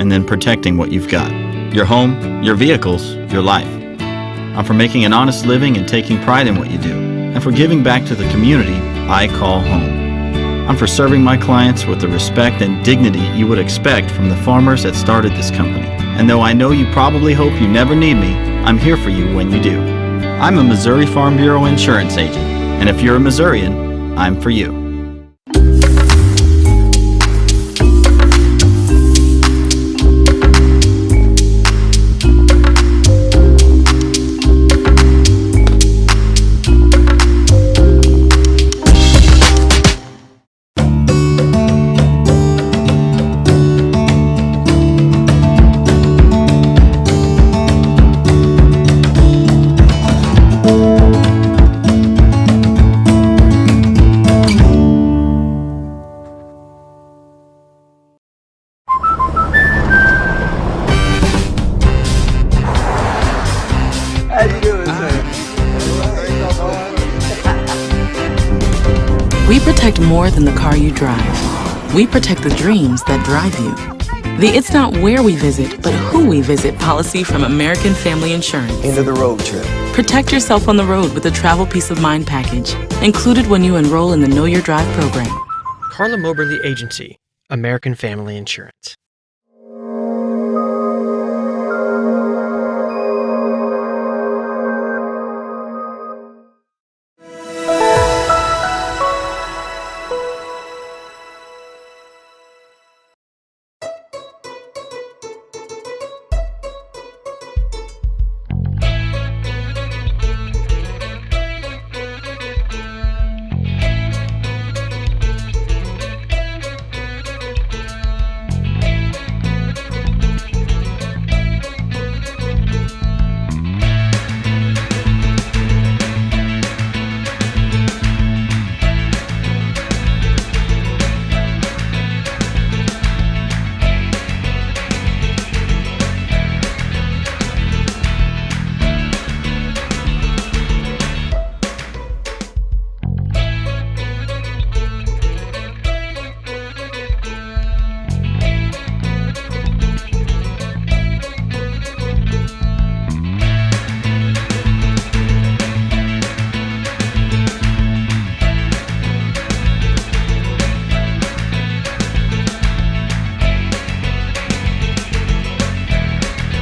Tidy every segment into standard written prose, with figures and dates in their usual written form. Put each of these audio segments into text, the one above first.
and then protecting what you've got. Your home, your vehicles, your life. I'm for making an honest living and taking pride in what you do, and for giving back to the community I call home. I'm for serving my clients with the respect and dignity you would expect from the farmers that started this company. And though I know you probably hope you never need me, I'm here for you when you do. I'm a Missouri Farm Bureau insurance agent, and if you're a Missourian, I'm for you. We protect more than the car you drive. We protect the dreams that drive you. The It's Not Where We Visit, but Who We Visit policy from American Family Insurance. End of the road trip. Protect yourself on the road with the Travel Peace of Mind package, included when you enroll in the Know Your Drive program. CARLA MOBERLY Agency, American Family Insurance.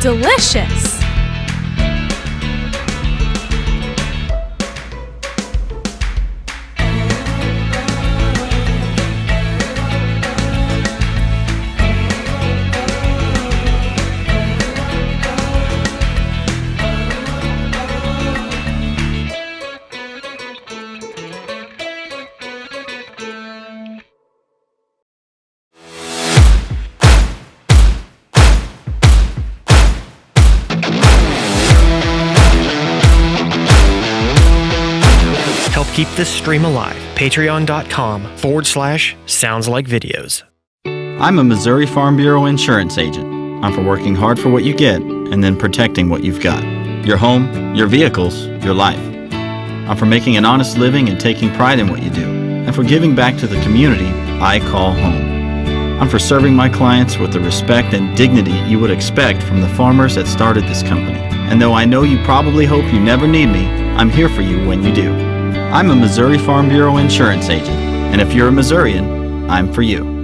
Delicious! Help keep this stream alive. Patreon.com/SoundsLikeVideos. I'm a Missouri Farm Bureau insurance agent. I'm for working hard for what you get and then protecting what you've got. Your home, your vehicles, your life. I'm for making an honest living and taking pride in what you do, and for giving back to the community I call home. I'm for serving my clients with the respect and dignity you would expect from the farmers that started this company. And though I know you probably hope you never need me, I'm here for you when you do. I'm a Missouri Farm Bureau insurance agent, and if you're a Missourian, I'm for you.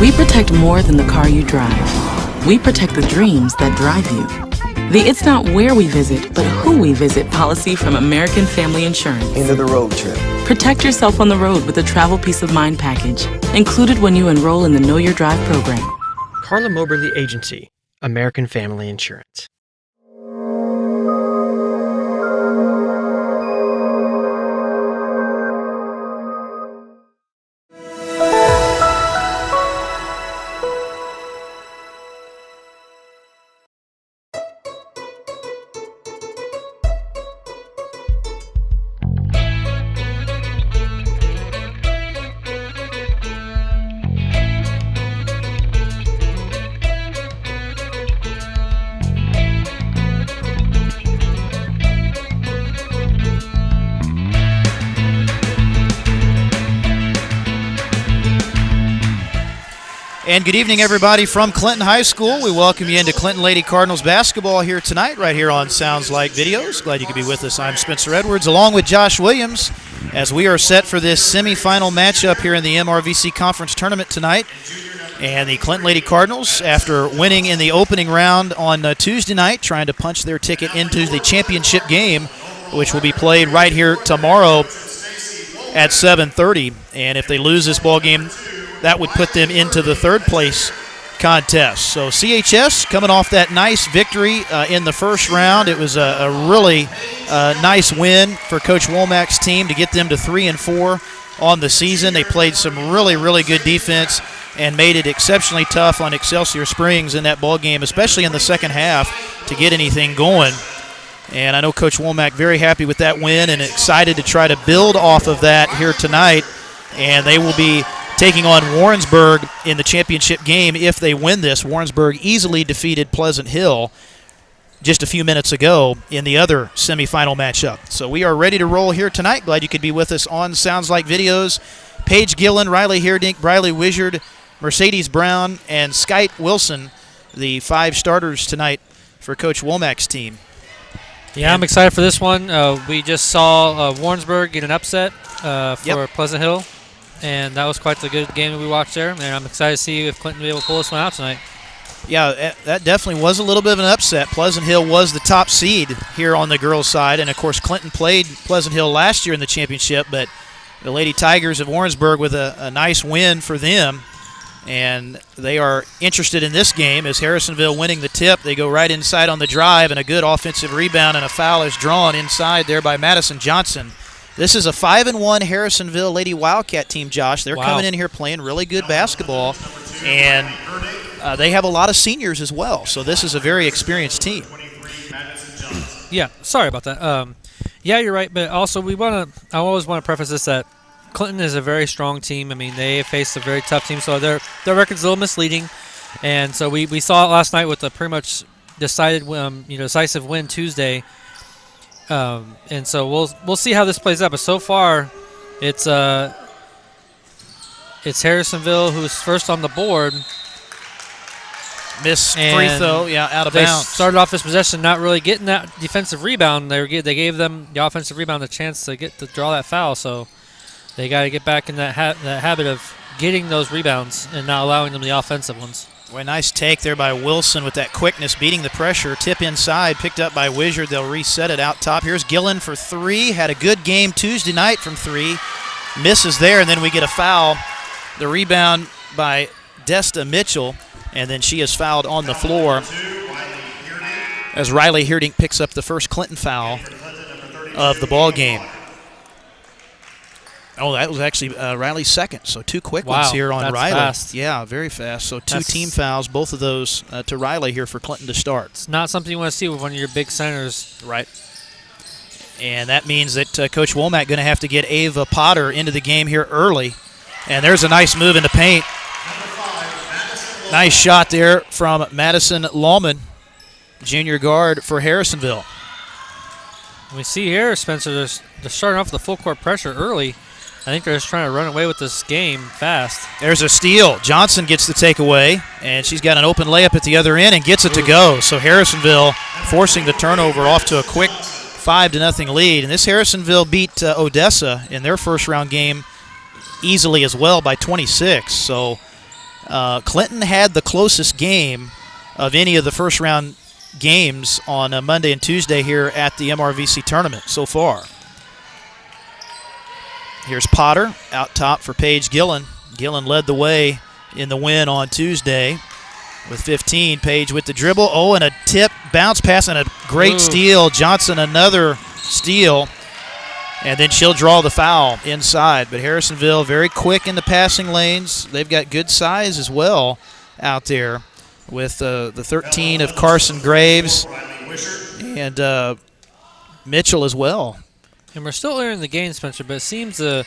We protect more than the car you drive. We protect the dreams that drive you. The It's Not Where We Visit, but Who We Visit policy from American Family Insurance. End of the road trip. Protect yourself on the road with the Travel Peace of Mind package, included when you enroll in the Know Your Drive program. CARLA MOBERLY Agency, American Family Insurance. And good evening, everybody, from Clinton High School. We welcome you into Clinton Lady Cardinals basketball here tonight, right here on Sounds Like Videos. Glad you could be with us. I'm Spencer Edwards, along with Josh Williams, as we are set for this semifinal matchup here in the MRVC Conference Tournament tonight. And the Clinton Lady Cardinals, after winning in the opening round on Tuesday night, trying to punch their ticket into the championship game, which will be played right here tomorrow at 7:30. And if they lose this ball game, that would put them into the third place contest. So CHS coming off that nice victory in the first round. It was a really nice win for Coach Womack's team to get them to 3-4 on the season. They played some really, really good defense and made it exceptionally tough on Excelsior Springs in that ball game, especially in the second half, to get anything going. And I know Coach Womack very happy with that win and excited to try to build off of that here tonight. And they will be taking on Warrensburg in the championship game if they win this. Warrensburg easily defeated Pleasant Hill just a few minutes ago in the other semifinal matchup. So we are ready to roll here tonight. Glad you could be with us on Sounds Like Videos. Paige Gillen, Riley Heerdink, Briley Wizard, Mercedes Brown, and Skyte Wilson, the 5 starters tonight for Coach Womack's team. Yeah, I'm excited for this one. We just saw Warrensburg get an upset for Pleasant Hill. And that was quite the good game that we watched there. And I'm excited to see if Clinton will be able to pull this one out tonight. Yeah, that definitely was a little bit of an upset. Pleasant Hill was the top seed here on the girls' side. And, of course, Clinton played Pleasant Hill last year in the championship. But the Lady Tigers of Warrensburg with a nice win for them. And they are interested in this game as Harrisonville winning the tip. They go right inside on the drive, and a good offensive rebound, and a foul is drawn inside there by Madison Johnson. This is a 5-1 Harrisonville Lady Wildcat team, Josh. They're coming in here playing really good basketball, and they have a lot of seniors as well. So this is a very experienced team. Yeah, sorry about that. Yeah, you're right, but also I always want to preface this that Clinton is a very strong team. I mean, they faced a very tough team, so their record's a little misleading. And so we saw it last night with a pretty much decisive win Tuesday. And so we'll see how this plays out. But so far, it's Harrisonville who's first on the board. Missed free throw, out of bounds. They started off this possession not really getting that defensive rebound. They gave them the offensive rebound a chance to draw that foul. So they got to get back in that habit of getting those rebounds and not allowing them the offensive ones. Well, a nice take there by Wilson with that quickness, beating the pressure. Tip inside, picked up by Wizard. They'll reset it out top. Here's Gillen for 3. Had a good game Tuesday night from 3. Misses there, and then we get a foul. The rebound by Desta Mitchell, and then she is fouled on the floor as Riley Heerdink picks up the first Clinton foul of the ball game. Oh, that was actually Riley's second. So 2 quick ones here on Riley. Fast. Yeah, very fast. So 2 team fouls, both of those to Riley here for Clinton to start. It's not something you want to see with one of your big centers. Right. And that means that Coach Womack going to have to get Ava Potter into the game here early. And there's a nice move in the paint. Nice shot there from Madison Lawman, junior guard for Harrisonville. We see here, Spencer, they're starting off with the full court pressure early. I think they're just trying to run away with this game fast. There's a steal. Johnson gets the takeaway, and she's got an open layup at the other end and gets it to go. So Harrisonville forcing the turnover off to a quick 5-0 lead. And this Harrisonville beat Odessa in their first-round game easily as well by 26. So Clinton had the closest game of any of the first-round games on Monday and Tuesday here at the MRVC tournament so far. Here's Potter out top for Paige Gillen. Gillen led the way in the win on Tuesday. with 15. Page with the dribble. Oh, and a tip, bounce pass, and a great steal. Johnson another steal. And then she'll draw the foul inside. But Harrisonville very quick in the passing lanes. They've got good size as well out there with the 13 of Carson Graves and Mitchell as well. And we're still early in the game, Spencer, but it seems the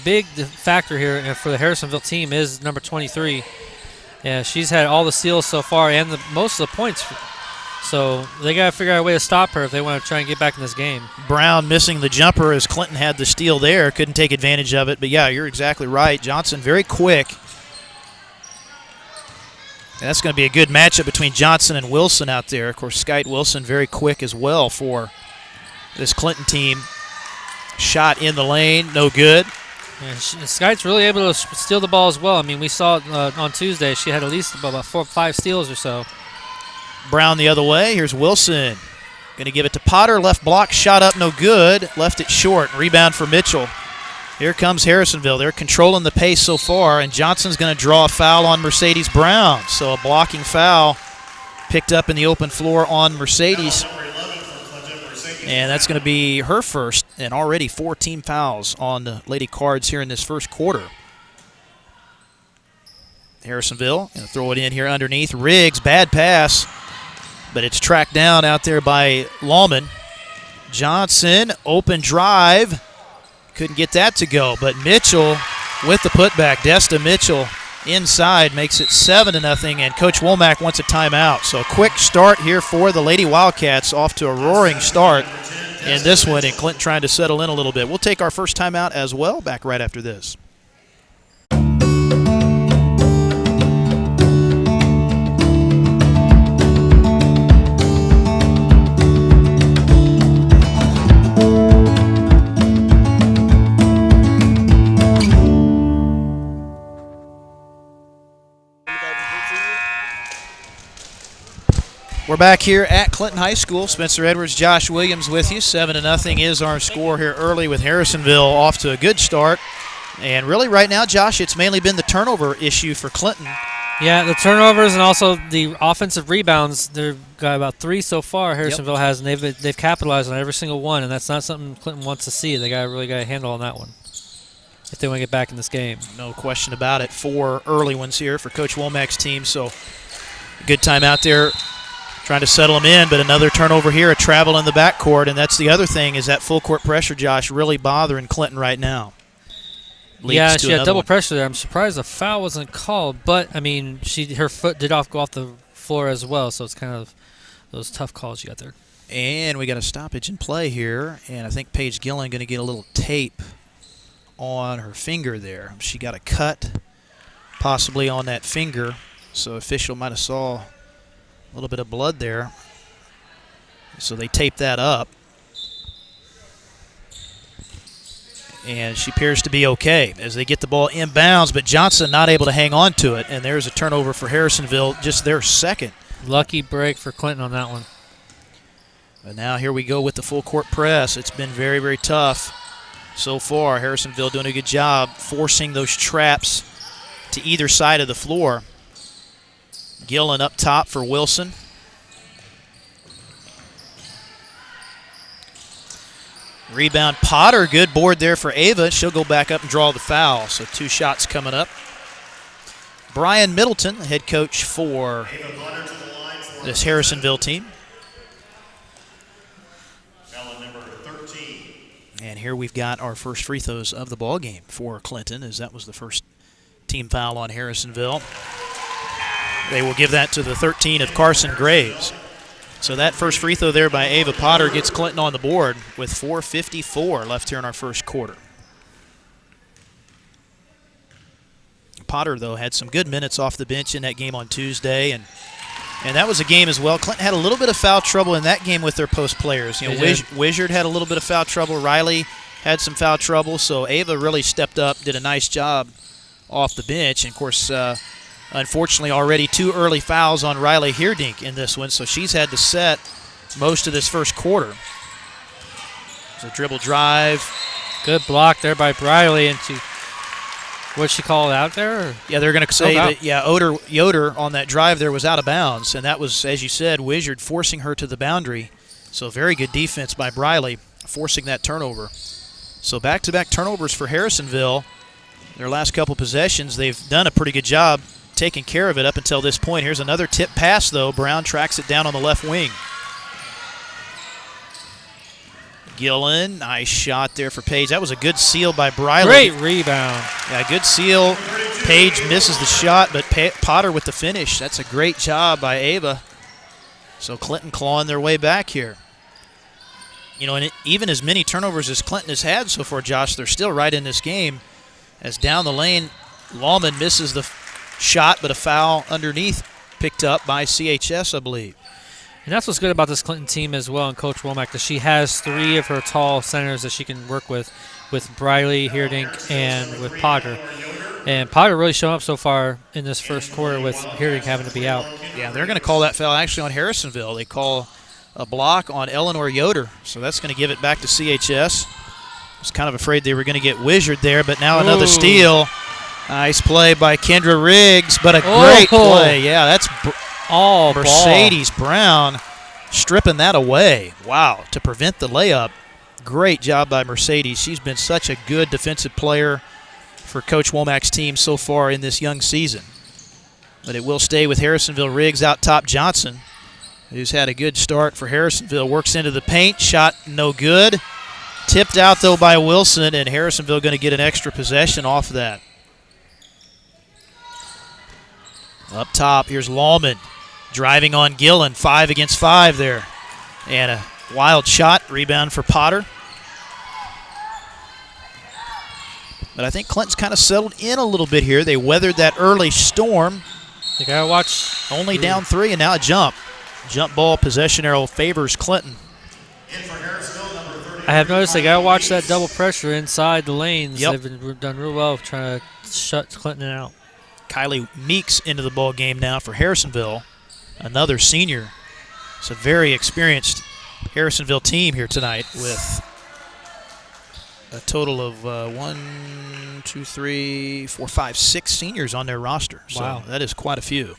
big factor here for the Harrisonville team is number 23. Yeah, she's had all the steals so far and most of the points. So they got to figure out a way to stop her if they want to try and get back in this game. Brown missing the jumper as Clinton had the steal there. Couldn't take advantage of it. But, yeah, you're exactly right. Johnson very quick. And that's going to be a good matchup between Johnson and Wilson out there. Of course, Skyte Wilson very quick as well for this Clinton team. Shot in the lane, no good. Yeah, Skyte's really able to steal the ball as well. I mean, we saw on Tuesday she had at least about 4 or 5 steals or so. Brown the other way. Here's Wilson. Going to give it to Potter. Left block, shot up, no good. Left it short. Rebound for Mitchell. Here comes Harrisonville. They're controlling the pace so far, and Johnson's going to draw a foul on Mercedes Brown. So a blocking foul picked up in the open floor on Mercedes. And that's going to be her first, and already 4 team fouls on the Lady Cards here in this first quarter. Harrisonville going to throw it in here underneath. Riggs, bad pass, but it's tracked down out there by Lawman. Johnson, open drive. Couldn't get that to go, but Mitchell with the putback. Desta Mitchell inside makes it 7-0, and Coach Womack wants a timeout. So a quick start here for the Lady Wildcats, off to a roaring start in this one, and Clinton trying to settle in a little bit. We'll take our first timeout as well. Back right after this. We're back here at Clinton High School. Spencer Edwards, Josh Williams with you. 7-0 is our score here early with Harrisonville off to a good start. And really right now, Josh, it's mainly been the turnover issue for Clinton. Yeah, the turnovers and also the offensive rebounds. They've got about 3 so far, Harrisonville has, and they've capitalized on every single one, and that's not something Clinton wants to see. They really got a handle on that one if they want to get back in this game. No question about it. 4 early ones here for Coach Womack's team, so good time out there. Trying to settle them in, but another turnover here, a travel in the backcourt, and that's the other thing is that full court pressure, Josh, really bothering Clinton right now. Yeah, she had double pressure there. I'm surprised the foul wasn't called, but, I mean, her foot did go off the floor as well, so it's kind of those tough calls you got there. And we got a stoppage in play here, and I think Paige Gillen going to get a little tape on her finger there. She got a cut possibly on that finger, so official might have saw a little bit of blood there. So they taped that up. And she appears to be okay as they get the ball inbounds, but Johnson not able to hang on to it. And there's a turnover for Harrisonville, just their second. Lucky break for Clinton on that one. And now here we go with the full court press. It's been very, very tough so far. Harrisonville doing a good job forcing those traps to either side of the floor. Gillen up top for Wilson. Rebound Potter, good board there for Ava. She'll go back up and draw the foul. So 2 shots coming up. Brian Middleton, the head coach for this Harrisonville team. And here we've got our first free throws of the ball game for Clinton, as that was the first team foul on Harrisonville. They will give that to the 13 of Carson Graves. So that first free throw there by Ava Potter gets Clinton on the board with 4:54 left here in our first quarter. Potter, though, had some good minutes off the bench in that game on Tuesday, and that was a game as well. Clinton had a little bit of foul trouble in that game with their post players. You know, Wizard had a little bit of foul trouble. Riley had some foul trouble, so Ava really stepped up, did a nice job off the bench. And, of course, unfortunately, already 2 early fouls on Riley Heerdink in this one, so she's had to set most of this first quarter. So dribble drive. Good block there by Riley, and she What'd she call it out there? Or? Yeah, they're going to say that, Yoder on that drive there was out of bounds, and that was, as you said, Wizard forcing her to the boundary. So very good defense by Briley, forcing that turnover. So back-to-back turnovers for Harrisonville. Their last couple possessions, they've done a pretty good job taking care of it up until this point. Here's another tip pass, though. Brown tracks it down on the left wing. Gillen, nice shot there for Page. That was a good seal by Briley. Great rebound. Yeah, good seal. Page misses the shot, but Potter with the finish. That's a great job by Ava. So Clinton clawing their way back here. You know, and even as many turnovers as Clinton has had so far, Josh, they're still right in this game. As down the lane, Lawman misses the shot, but a foul underneath picked up by CHS, I believe. And that's what's good about this Clinton team as well, and Coach Womack, that she has 3 of her tall centers that she can work with Briley, Heerdink, and with Potter. And Potter really showing up so far in this first quarter with Heerdink having to be out. Yeah, they're going to call that foul actually on Harrisonville. They call a block on Eleanor Yoder, so that's going to give it back to CHS. I was kind of afraid they were going to get Wizard there, but now another steal. Nice play by Kendra Riggs, but a great play. Yeah, that's Mercedes Brown stripping that away. Wow, to prevent the layup. Great job by Mercedes. She's been such a good defensive player for Coach Womack's team so far in this young season. But it will stay with Harrisonville. Riggs out top Johnson, who's had a good start for Harrisonville. Works into the paint. Shot no good. Tipped out, though, by Wilson, and Harrisonville going to get an extra possession off of that. Up top, here's Lawman driving on Gillen. 5 against 5 there. And a wild shot. Rebound for Potter. But I think Clinton's kind of settled in a little bit here. They weathered that early storm. You got to watch. Only down 3 and now a jump. Jump ball possession arrow favors Clinton. I have noticed they got to watch that double pressure inside the lanes. Yep. They've done real well trying to shut Clinton out. Kylie Meeks into the ball game now for Harrisonville, another senior. It's a very experienced Harrisonville team here tonight with a total of 6 seniors on their roster. Wow. So that is quite a few.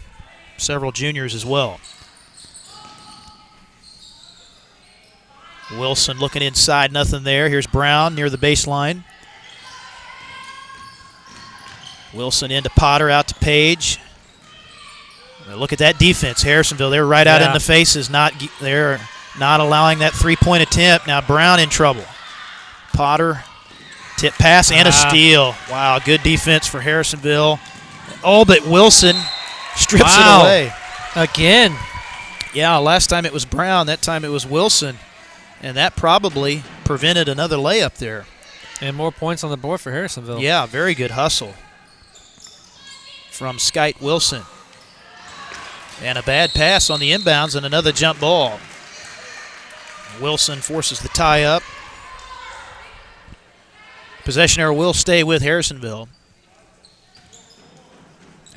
Several juniors as well. Wilson looking inside, nothing there. Here's Brown near the baseline. Wilson into Potter, out to Page. Well, look at that defense, Harrisonville. They're right out in the faces. They're not allowing that three-point attempt. Now Brown in trouble. Potter, tip pass and a steal. Wow, good defense for Harrisonville. Oh, but Wilson strips it away. Again. Yeah, last time it was Brown. That time it was Wilson. And that probably prevented another layup there. And more points on the board for Harrisonville. Yeah, very good hustle from Skyte Wilson. And a bad pass on the inbounds and another jump ball. Wilson forces the tie up. Possession error will stay with Harrisonville.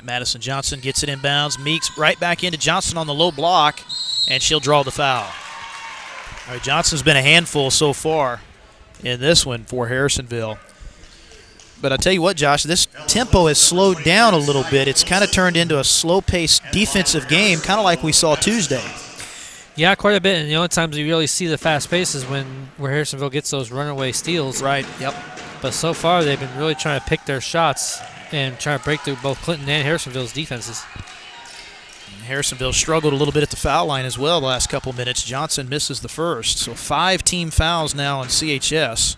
Madison Johnson gets it inbounds. Meeks right back into Johnson on the low block, and she'll draw the foul. All right, Johnson's been a handful so far in this one for Harrisonville. But I'll tell you what, Josh, this tempo has slowed down a little bit. It's kind of turned into a slow-paced defensive game, kind of like we saw Tuesday. Yeah, quite a bit. And the only times you really see the fast pace is where Harrisonville gets those runaway steals. Right, yep. But so far they've been really trying to pick their shots and trying to break through both Clinton and Harrisonville's defenses. Harrisonville struggled a little bit at the foul line as well the last couple minutes. Johnson misses the first. So 5 team fouls now on CHS.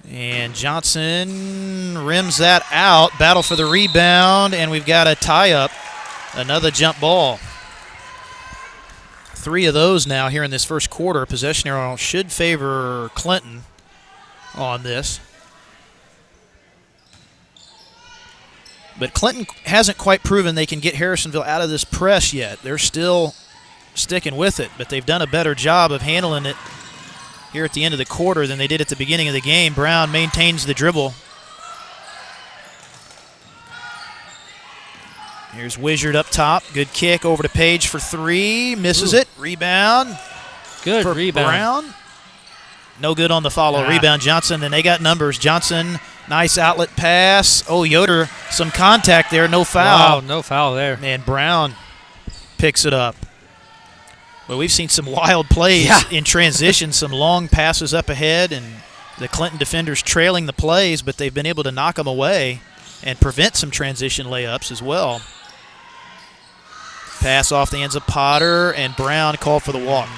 And Johnson rims that out. Battle for the rebound, and we've got a tie-up. Another jump ball. 3 of those now here in this first quarter. Possession arrow should favor Clinton on this. But Clinton hasn't quite proven they can get Harrisonville out of this press yet. They're still sticking with it, but they've done a better job of handling it here at the end of the quarter than they did at the beginning of the game. Brown maintains the dribble. Here's Wizard up top. Good kick over to Page for 3. Misses it. Rebound. Good for rebound. Brown. No good on the follow. Rebound Johnson, and they got numbers. Johnson Nice outlet pass. Oh, Yoder, some contact there, no foul. Wow, no foul there. And Brown picks it up. Well, we've seen some wild plays in transition, some long passes up ahead, and the Clinton defenders trailing the plays, but they've been able to knock them away and prevent some transition layups as well. Pass off the ends of Potter, and Brown called for the walk.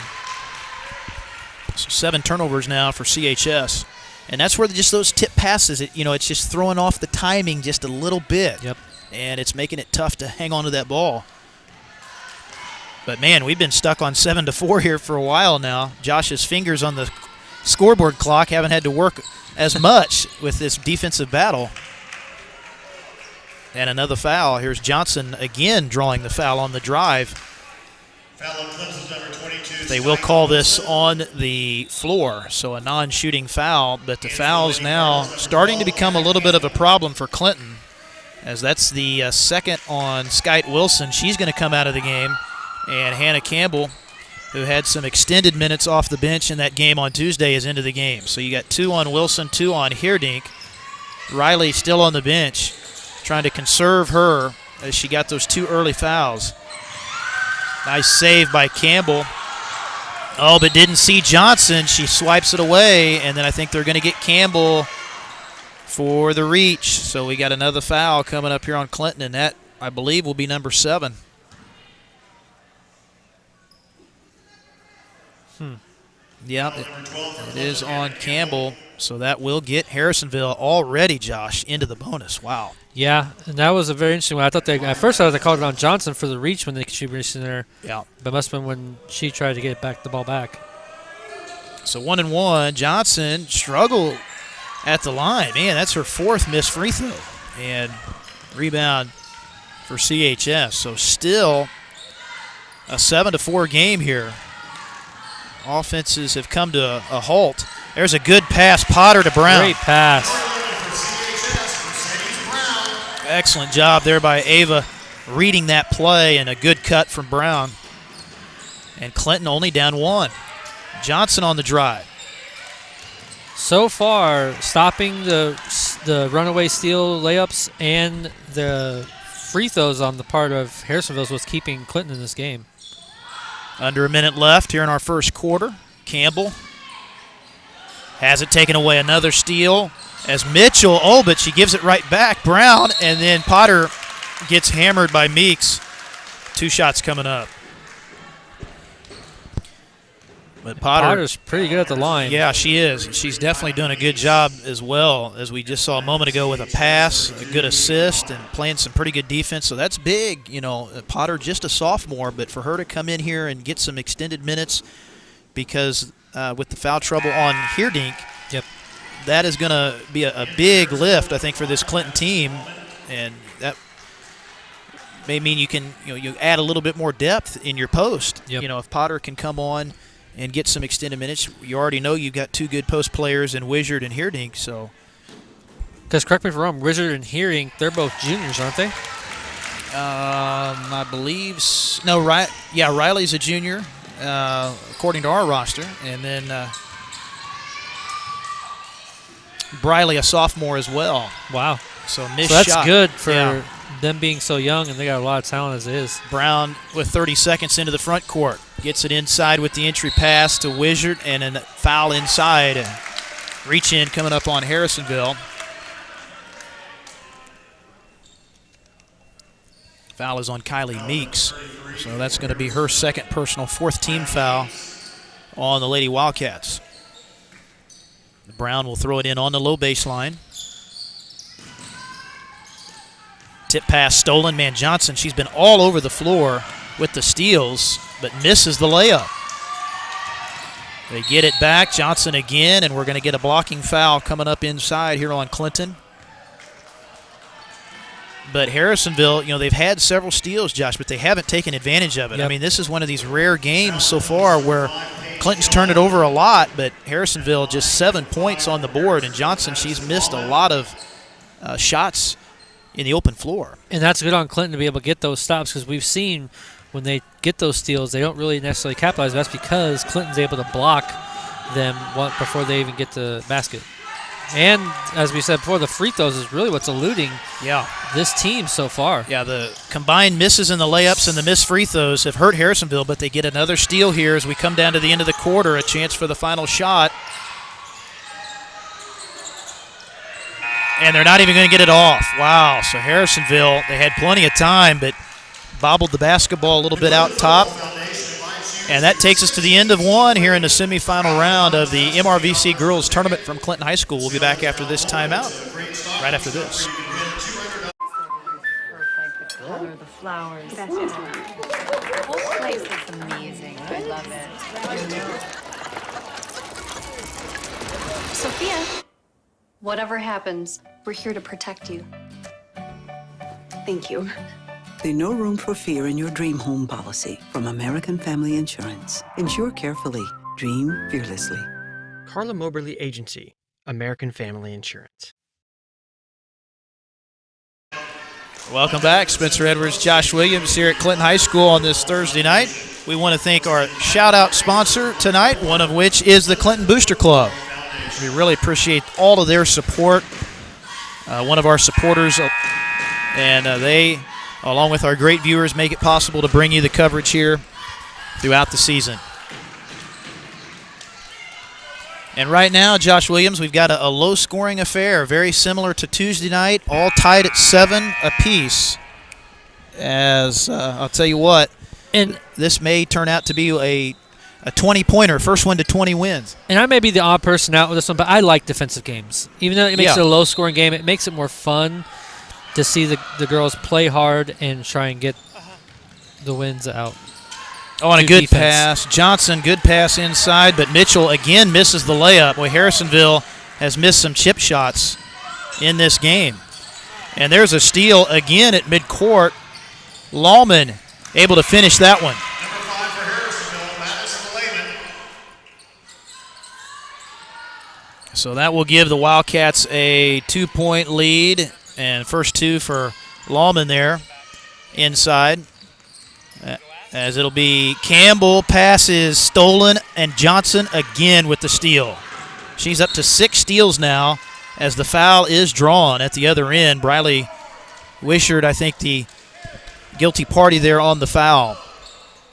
So 7 turnovers now for CHS. And that's where just those tip passes, it's just throwing off the timing just a little bit. Yep. And it's making it tough to hang on to that ball. But, man, we've been stuck on 7-4 here for a while now. Josh's fingers on the scoreboard clock haven't had to work as much with this defensive battle. And another foul. Here's Johnson again drawing the foul on the drive. Foul on Clemson's number 22. They will call this on the floor, so a non-shooting foul. But the foul's now starting to become a little bit of a problem for Clinton, as that's the second on Skyte Wilson. She's going to come out of the game. And Hannah Campbell, who had some extended minutes off the bench in that game on Tuesday, is into the game. So you got 2 on Wilson, 2 on Heerdink. Riley still on the bench, trying to conserve her as she got those 2 early fouls. Nice save by Campbell. Oh, but didn't see Johnson. She swipes it away, and then I think they're going to get Campbell for the reach. So we got another foul coming up here on Clinton, and that, I believe, will be number 7. Yeah, it is on Campbell, so that will get Harrisonville already, Josh, into the bonus. Wow. Yeah, and that was a very interesting one. I thought at first I thought they called it on Johnson for the reach when she reached in there. Yeah. But it must have been when she tried to get the ball back. So 1-1. Johnson struggled at the line. Man, that's her 4th missed free throw. And rebound for CHS. So still a 7-4 game here. Offenses have come to a halt. There's a good pass, Potter to Brown. Great pass. Excellent job there by Ava reading that play, and a good cut from Brown. And Clinton only down 1. Johnson on the drive. So far, stopping the runaway steal layups and the free throws on the part of Harrisonville was keeping Clinton in this game. Under a minute left here in our first quarter. Campbell has it taken away. Another steal as Mitchell. Oh, but she gives it right back. Brown, and then Potter gets hammered by Meeks. 2 shots coming up. But Potter's pretty good at the line. Yeah, she is. She's definitely doing a good job as well, as we just saw a moment ago with a pass, a good assist, and playing some pretty good defense. So that's big. Potter just a sophomore, but for her to come in here and get some extended minutes, because with the foul trouble on Heerdink, yep, that is going to be a big lift, I think, for this Clinton team, and that may mean you can you add a little bit more depth in your post. Yep. If Potter can come on and get some extended minutes, you already know you've got 2 good post players in Wizard and Heerdink. So, because correct me if I'm wrong, Wizard and Heerdink, they're both juniors, aren't they? I believe no. Riley's a junior, according to our roster, and then Briley a sophomore as well. Wow. So missed So that's shot. good for them being so young, and they got a lot of talent as it is. Brown with 30 seconds into the front court. Gets it inside with the entry pass to Wizard, and a foul inside. And reach in coming up on Harrisonville. Foul is on Kylie Meeks. So that's going to be her second personal, 4th team foul on the Lady Wildcats. Brown will throw it in on the low baseline. Tip pass stolen. Man, Johnson, she's been all over the floor with the steals, but misses the layup. They get it back. Johnson again, and we're going to get a blocking foul coming up inside here on Clinton. But Harrisonville, they've had several steals, Josh, but they haven't taken advantage of it. Yep. I mean, this is one of these rare games so far where Clinton's turned it over a lot, but Harrisonville just 7 points on the board, and Johnson, she's missed a lot of shots in the open floor. And that's good on Clinton to be able to get those stops, because we've seen when they get those steals, they don't really necessarily capitalize. That's because Clinton's able to block them before they even get the basket. And as we said before, the free throws is really what's eluding this team so far. Yeah, the combined misses in the layups and the missed free throws have hurt Harrisonville, but they get another steal here as we come down to the end of the quarter, a chance for the final shot. And they're not even going to get it off. Wow, so Harrisonville, they had plenty of time, but bobbled the basketball a little bit out top. And that takes us to the end of one here in the semifinal round of the MRVC Girls Tournament from Clinton High School. We'll be back after this timeout, right after this. Perfect. The color, the flowers. That's just the whole place looks amazing. I love it. Sophia, whatever happens, we're here to protect you. Thank you. There's no room for fear in your dream home policy from American Family Insurance. Insure carefully. Dream fearlessly. CARLA MOBERLY Agency, American Family Insurance. Welcome back. Spencer Edwards, Josh Williams here at Clinton High School on this Thursday night. We want to thank our shout-out sponsor tonight, one of which is the Clinton Booster Club. We really appreciate all of their support. One of our supporters, and they, along with our great viewers, make it possible to bring you the coverage here throughout the season. And right now, Josh Williams, we've got a low-scoring affair, very similar to Tuesday night, all tied at 7 apiece. As I'll tell you what, and this may turn out to be a 20-pointer, first one to 20 wins. And I may be the odd person out with this one, but I like defensive games. Even though it makes it a low-scoring game, it makes it more fun to see the girls play hard and try and get the wins out. Oh, and a good pass. Johnson, good pass inside, but Mitchell again misses the layup. Boy, Harrisonville has missed some chip shots in this game. And there's a steal again at midcourt. Lawman able to finish that one. Number 5 for Harrisonville, Madison Lehman. So that will give the Wildcats a 2-point lead. And first two for Lawman there inside. As it'll be Campbell, passes stolen, and Johnson again with the steal. She's up to 6 steals now as the foul is drawn at the other end. Briley Wishart, I think, the guilty party there on the foul.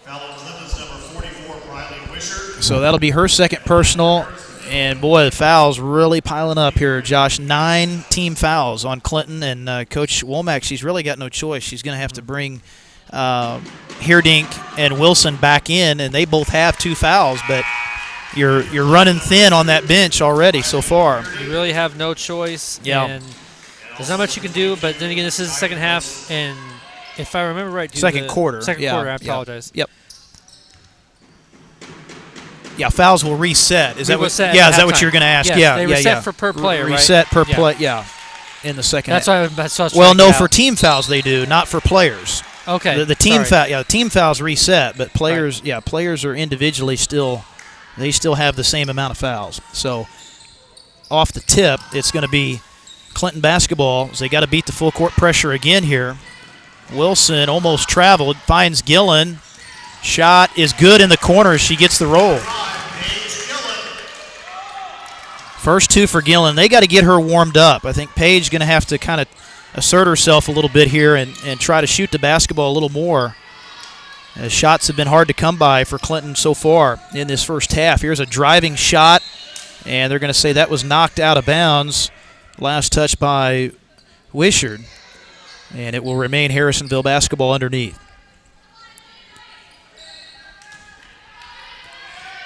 Foul on Clinton's number 44, Briley Wishart. So that'll be her second personal. And, boy, the fouls really piling up here, Josh. 9 team fouls on Clinton. And Coach Womack, she's really got no choice. She's going to have to bring Heerdink and Wilson back in, and they both have 2 fouls. But you're running thin on that bench already so far. You really have no choice. Yeah. And there's not much you can do. But then again, this is the second half. And if I remember right, Second quarter. Second quarter, I apologize. Yep. Yeah, fouls will reset. Is that what? Yeah, is that what you're going to ask? Yes, they reset for per player, right? Reset per play. Yeah, in the second. That's why. That's what I was well, trying to no, get for out. team fouls they do, not for players. Okay. The team sorry. foul. Yeah, team fouls reset, but players. Right. Yeah, players are individually still. They still have the same amount of fouls. So, off the tip, it's going to be Clinton basketball. So they got to beat the full court pressure again here. Wilson almost traveled, finds Gillen. Shot is good in the corner. She gets the roll. First 2 for Gillen. They got to get her warmed up. I think Paige going to have to kind of assert herself a little bit here and try to shoot the basketball a little more. As shots have been hard to come by for Clinton so far in this first half. Here's a driving shot, and they're going to say that was knocked out of bounds. Last touch by Wishart, and it will remain Harrisonville basketball underneath.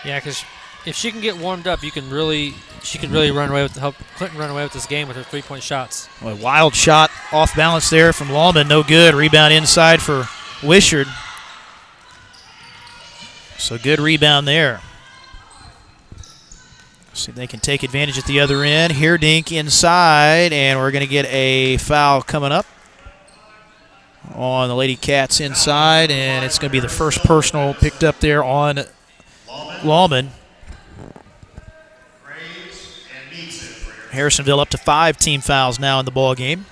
Yeah, because if she can get warmed up, she can really run away with help Clinton run away with this game with her 3-point shots. Well, a wild shot off balance there from Lawman, no good. Rebound inside for Wishart. So good rebound there. See if they can take advantage at the other end. Heerdink inside, and we're going to get a foul coming up on the Lady Cats inside, and it's going to be the first personal picked up there on Lawman. Harrisonville up to 5 team fouls now in the ball game.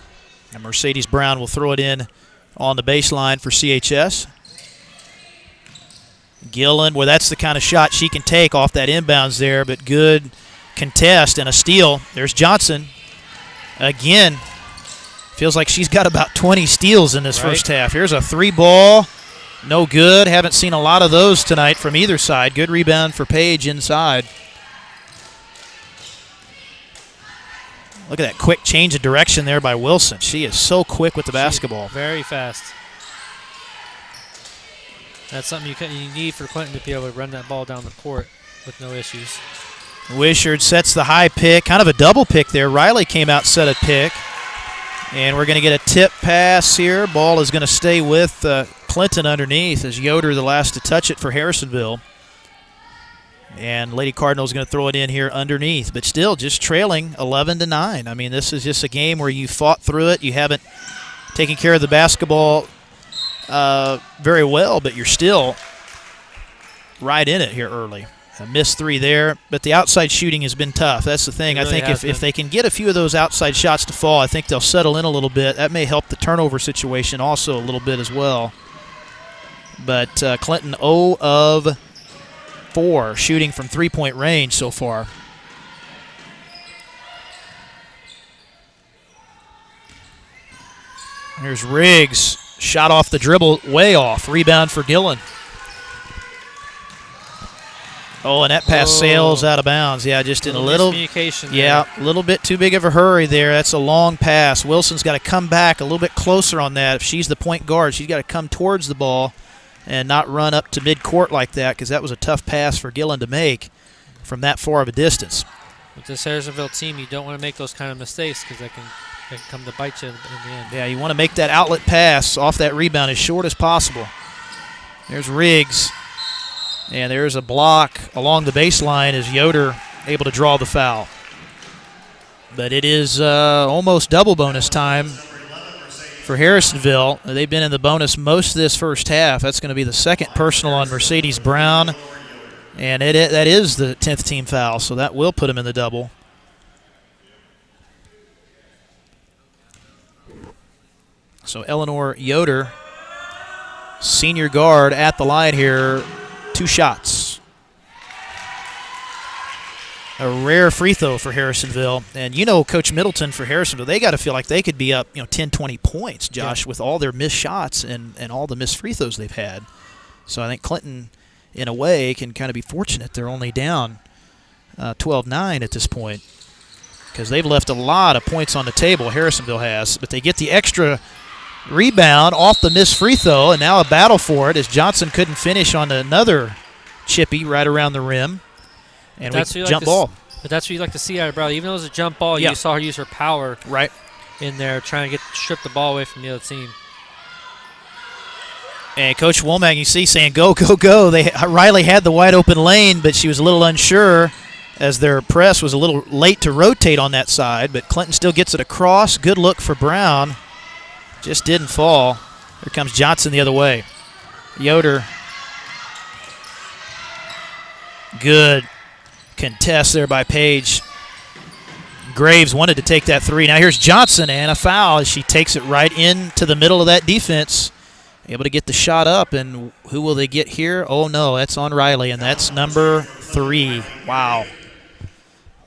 And Mercedes Brown will throw it in on the baseline for CHS. Gillen, well, that's the kind of shot she can take off that inbounds there, but good contest and a steal. There's Johnson. Again, feels like she's got about 20 steals in this first half. Here's a 3-ball. No good. Haven't seen a lot of those tonight from either side. Good rebound for Page inside. Look at that quick change of direction there by Wilson. She is so quick with the basketball. Very fast. That's something you need for Clinton to be able to run that ball down the court with no issues. Wishart sets the high pick. Kind of a double pick there. Riley came out, set a pick. And we're going to get a tip pass here. Ball is going to stay with Clinton underneath as Yoder the last to touch it for Harrisonville. And Lady Cardinal is going to throw it in here underneath, but still just trailing 11-9. I mean, this is just a game where you fought through it. You haven't taken care of the basketball very well, but you're still right in it here early. A missed 3 there, but the outside shooting has been tough. That's the thing. Really I think if they can get a few of those outside shots to fall, I think they'll settle in a little bit. That may help the turnover situation also a little bit as well. But Clinton 0 of 4 shooting from three-point range so far. Here's Riggs. Shot off the dribble, way off. Rebound for Gillen. Oh, and that pass sails out of bounds. Yeah, just in a little miscommunication. Yeah, a little bit too big of a hurry there. That's a long pass. Wilson's got to come back a little bit closer on that. If she's the point guard, she's got to come towards the ball and not run up to midcourt like that, because that was a tough pass for Gillen to make from that far of a distance. With this Harrisonville team, you don't want to make those kind of mistakes because they can come to bite you in the end. Yeah, you want to make that outlet pass off that rebound as short as possible. There's Riggs. And there's a block along the baseline as Yoder able to draw the foul. But it is almost double bonus time for Harrisonville. They've been in the bonus most of this first half. That's going to be the second personal on Mercedes Brown. And that is the 10th team foul, so that will put him in the double. So Eleanor Yoder, senior guard at the line here, 2 shots. A rare free throw for Harrisonville. And you know Coach Middleton for Harrisonville, they got to feel like they could be up 10, 20 points, Josh, with all their missed shots and all the missed free throws they've had. So I think Clinton, in a way, can kind of be fortunate they're only down 12-9 at this point, because they've left a lot of points on the table, Harrisonville has. But they get the extra rebound off the missed free throw, and now a battle for it as Johnson couldn't finish on another chippy right around the rim. And jump ball. But that's what you like to see out of Bradley. Even though it was a jump ball, you saw her use her power in there trying to strip the ball away from the other team. And Coach Womack, you see, saying, go, go, go. Riley had the wide open lane, but she was a little unsure as their press was a little late to rotate on that side. But Clinton still gets it across. Good look for Brown. Just didn't fall. Here comes Johnson the other way. Yoder. Good contest there by Page. Graves wanted to take that 3. Now here's Johnson and a foul as she takes it right into the middle of that defense. Able to get the shot up, and who will they get here? Oh, no, that's on Riley, and that's number 3. Wow.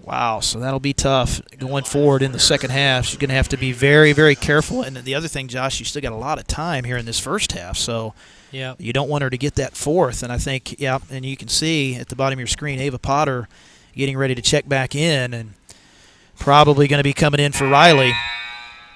Wow, so that'll be tough going forward in the second half. She's going to have to be very, very careful. And the other thing, Josh, you still got a lot of time here in this first half, so you don't want her to get that 4th. And I think, and you can see at the bottom of your screen, Ava Potter getting ready to check back in and probably going to be coming in for Riley.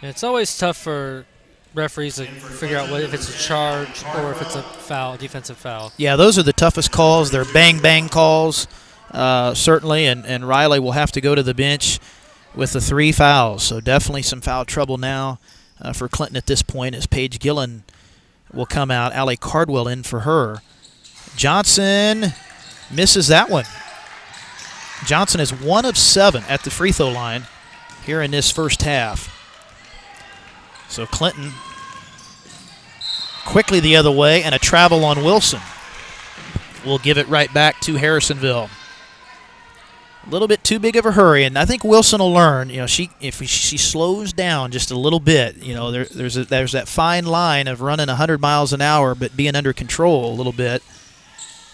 And it's always tough for referees to figure out if it's a charge or if it's a foul, a defensive foul. Yeah, those are the toughest calls. They're bang-bang calls. Certainly, and Riley will have to go to the bench with the 3 fouls. So definitely some foul trouble now for Clinton at this point as Paige Gillen will come out. Allie Cardwell in for her. Johnson misses that one. Johnson is 1 of 7 at the free throw line here in this first half. So Clinton quickly the other way, and a travel on Wilson. We'll give it right back to Harrisonville. A little bit too big of a hurry, and I think Wilson will learn. If she slows down just a little bit, there's that fine line of running 100 miles an hour but being under control a little bit,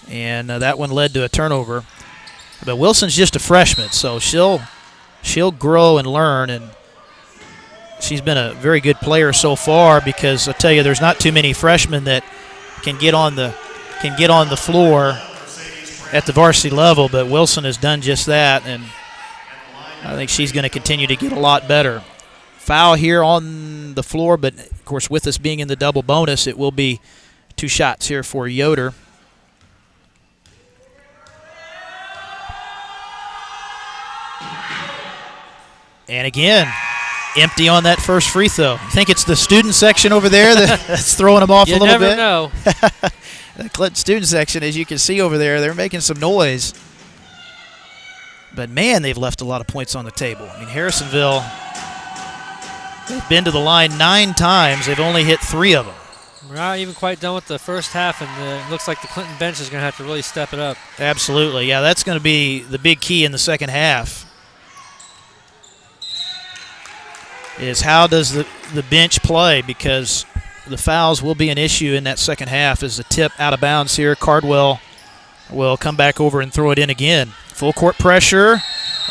and that one led to a turnover. But Wilson's just a freshman, so she'll grow and learn, and she's been a very good player so far because I tell you, there's not too many freshmen that can get on the floor at the varsity level, but Wilson has done just that, and I think she's going to continue to get a lot better. Foul here on the floor, but of course with us being in the double bonus, it will be 2 shots here for Yoder. And again, empty on that first free throw. I think it's the student section over there that's throwing them off a little bit. You never know. The Clinton student section, as you can see over there, they're making some noise. But, man, they've left a lot of points on the table. I mean, Harrisonville, they've been to the line 9 times. They've only hit 3 of them. We're not even quite done with the first half, and it looks like the Clinton bench is going to have to really step it up. Absolutely. Yeah, that's going to be the big key in the second half. Is how does the bench play, because the fouls will be an issue in that second half. As the tip out of bounds here, Cardwell will come back over and throw it in again. Full court pressure,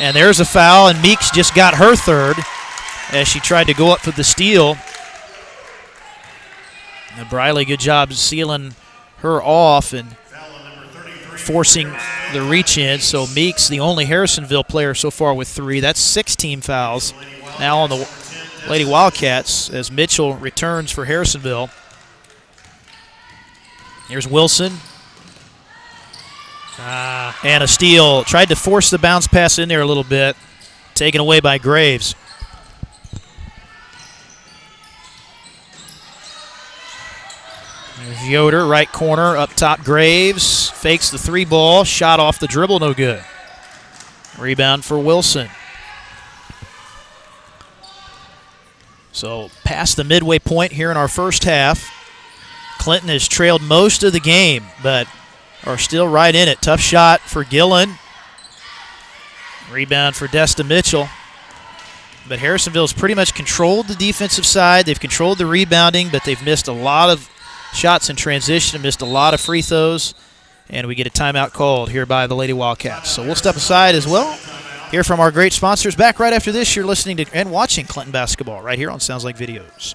and there's a foul, and Meeks just got her third as she tried to go up for the steal. And Briley, good job sealing her off and forcing the reach in. So Meeks, the only Harrisonville player so far with 3. That's 6 team fouls now on the Lady Wildcats as Mitchell returns for Harrisonville. Here's Wilson. And a steal. Tried to force the bounce pass in there a little bit. Taken away by Graves. There's Yoder, right corner, up top Graves. Fakes the 3 ball. Shot off the dribble, no good. Rebound for Wilson. So past the midway point here in our first half. Clinton has trailed most of the game, but are still right in it. Tough shot for Gillen. Rebound for Desta Mitchell. But Harrisonville's pretty much controlled the defensive side. They've controlled the rebounding, but they've missed a lot of shots in transition, missed a lot of free throws, and we get a timeout called here by the Lady Wildcats. So we'll step aside as well. Hear from our great sponsors. Back right after this, you're listening to and watching Clinton basketball right here on Sounds Like Videos.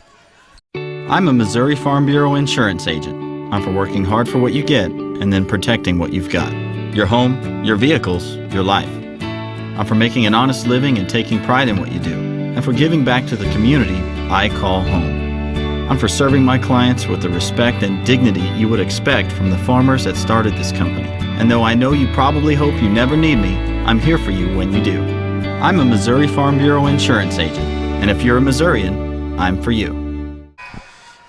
I'm a Missouri Farm Bureau insurance agent. I'm for working hard for what you get and then protecting what you've got. Your home, your vehicles, your life. I'm for making an honest living and taking pride in what you do, and for giving back to the community I call home. I'm for serving my clients with the respect and dignity you would expect from the farmers that started this company. And though I know you probably hope you never need me, I'm here for you when you do. I'm a Missouri Farm Bureau insurance agent, and if you're a Missourian, I'm for you.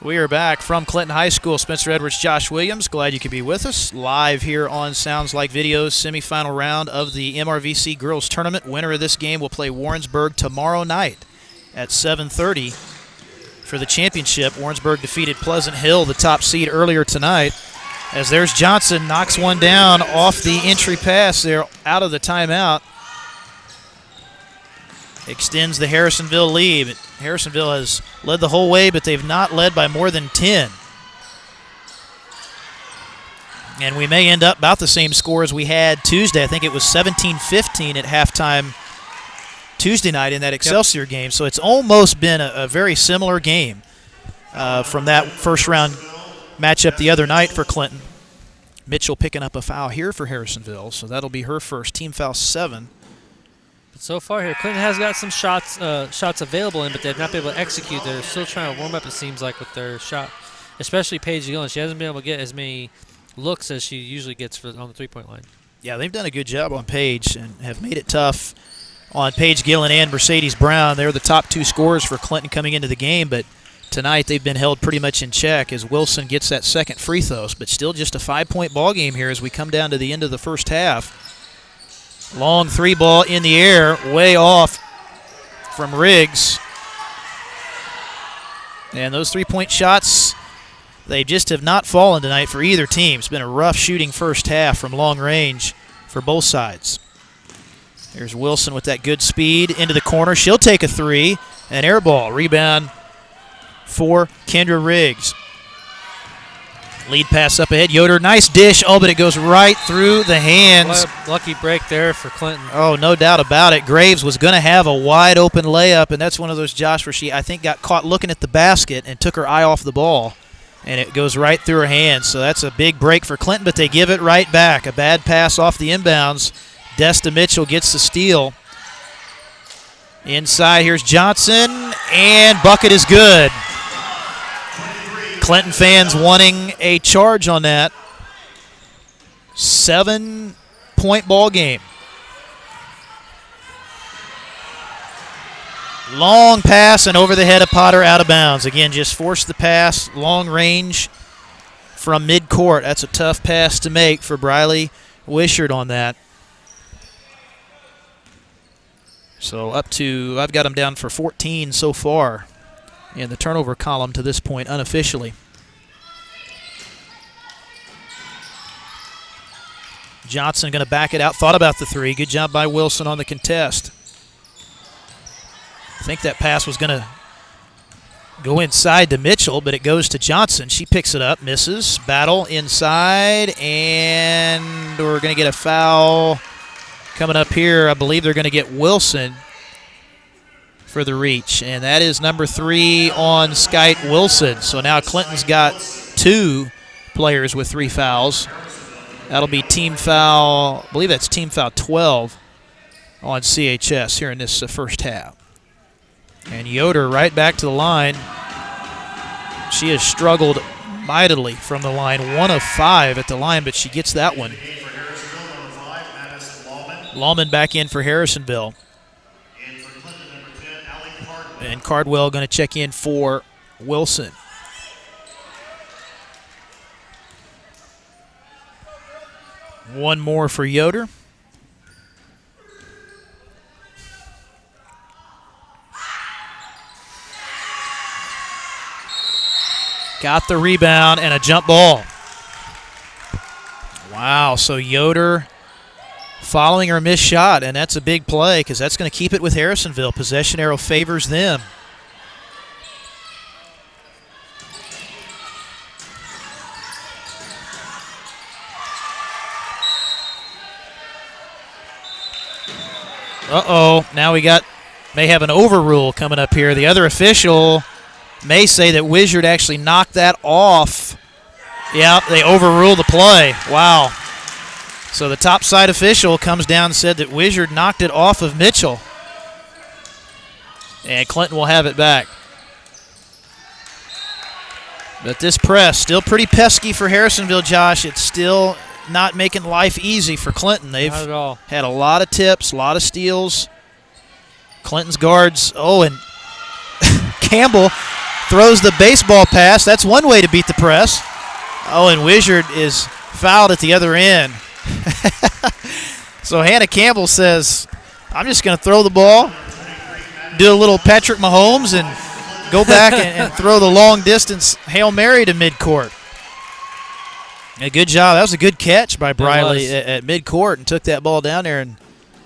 We are back from Clinton High School. Spencer Edwards, Josh Williams, glad you could be with us. Live here on Sounds Like Videos, semifinal round of the MRVC Girls Tournament. Winner of this game will play Warrensburg tomorrow night at 7:30 for the championship. Warrensburg defeated Pleasant Hill, the top seed, earlier tonight. As there's Johnson, knocks one down off the entry pass there out of the timeout. Extends the Harrisonville lead. Harrisonville has led the whole way, but they've not led by more than 10. And we may end up about the same score as we had Tuesday. I think it was 17-15 at halftime Tuesday night in that Excelsior game. So it's almost been a very similar game from that first round matchup the other night for Clinton. Mitchell picking up a foul here for Harrisonville, so that'll be her first. Team foul 7. But so far here, Clinton has got some shots available in, but they've not been able to execute. They're still trying to warm up, it seems like, with their shot, especially Paige Gillen. She hasn't been able to get as many looks as she usually gets on the three-point line. Yeah, they've done a good job on Paige and have made it tough on Paige Gillen and Mercedes Brown. They're the top 2 scorers for Clinton coming into the game, but tonight they've been held pretty much in check as Wilson gets that second free throws, but still just a 5-point ball game here as we come down to the end of the first half. Long 3 ball in the air, way off from Riggs. And those 3-point shots, they just have not fallen tonight for either team. It's been a rough shooting first half from long range for both sides. There's Wilson with that good speed into the corner. She'll take a 3, an air ball. Rebound for Kendra Riggs. Lead pass up ahead. Yoder, nice dish. Oh, but it goes right through the hands. What a lucky break there for Clinton. Oh, no doubt about it. Graves was going to have a wide open layup, and that's one of those, Josh, where she, I think, got caught looking at the basket and took her eye off the ball, and it goes right through her hands. So that's a big break for Clinton, but they give it right back. A bad pass off the inbounds. Desta Mitchell gets the steal. Inside, here's Johnson, and bucket is good. Clinton fans wanting a charge on that. 7-point ball game. Long pass and over the head of Potter, out of bounds. Again, just forced the pass, long range from midcourt. That's a tough pass to make for Briley Wishart on that. So up to, I've got him down for 14 so far in the turnover column to this point, unofficially. Johnson going to back it out. Thought about the three. Good job by Wilson on the contest. I think that pass was going to go inside to Mitchell, but it goes to Johnson. She picks it up, misses. Battle inside, and we're going to get a foul coming up here. I believe they're going to get Wilson for the reach, and that is number 3 on Skyte Wilson. So now Clinton's got 2 players with 3 fouls. That'll be team foul, I believe that's team foul 12 on CHS here in this first half. And Yoder right back to the line. She has struggled mightily from the line. 1 of 5 at the line, but she gets that one. Lawman back in for Harrisonville. And Cardwell going to check in for Wilson. One more for Yoder. Got the rebound and a jump ball. Wow, so Yoder following her missed shot, and that's a big play because that's going to keep it with Harrisonville. Possession arrow favors them. Uh-oh, now we may have an overrule coming up here. The other official may say that Wishart actually knocked that off. Yeah, they overruled the play. Wow. So the topside official comes down and said that Wishart knocked it off of Mitchell. And Clinton will have it back. But this press, still pretty pesky for Harrisonville, Josh. It's still not making life easy for Clinton. They've had a lot of tips, a lot of steals. Clinton's guards, and Campbell throws the baseball pass. That's one way to beat the press. And Wishart is fouled at the other end. So Hannah Campbell says, I'm just going to throw the ball, do a little Patrick Mahomes, and go back and throw the long distance Hail Mary to midcourt. A good job. That was a good catch by Briley at midcourt and took that ball down there and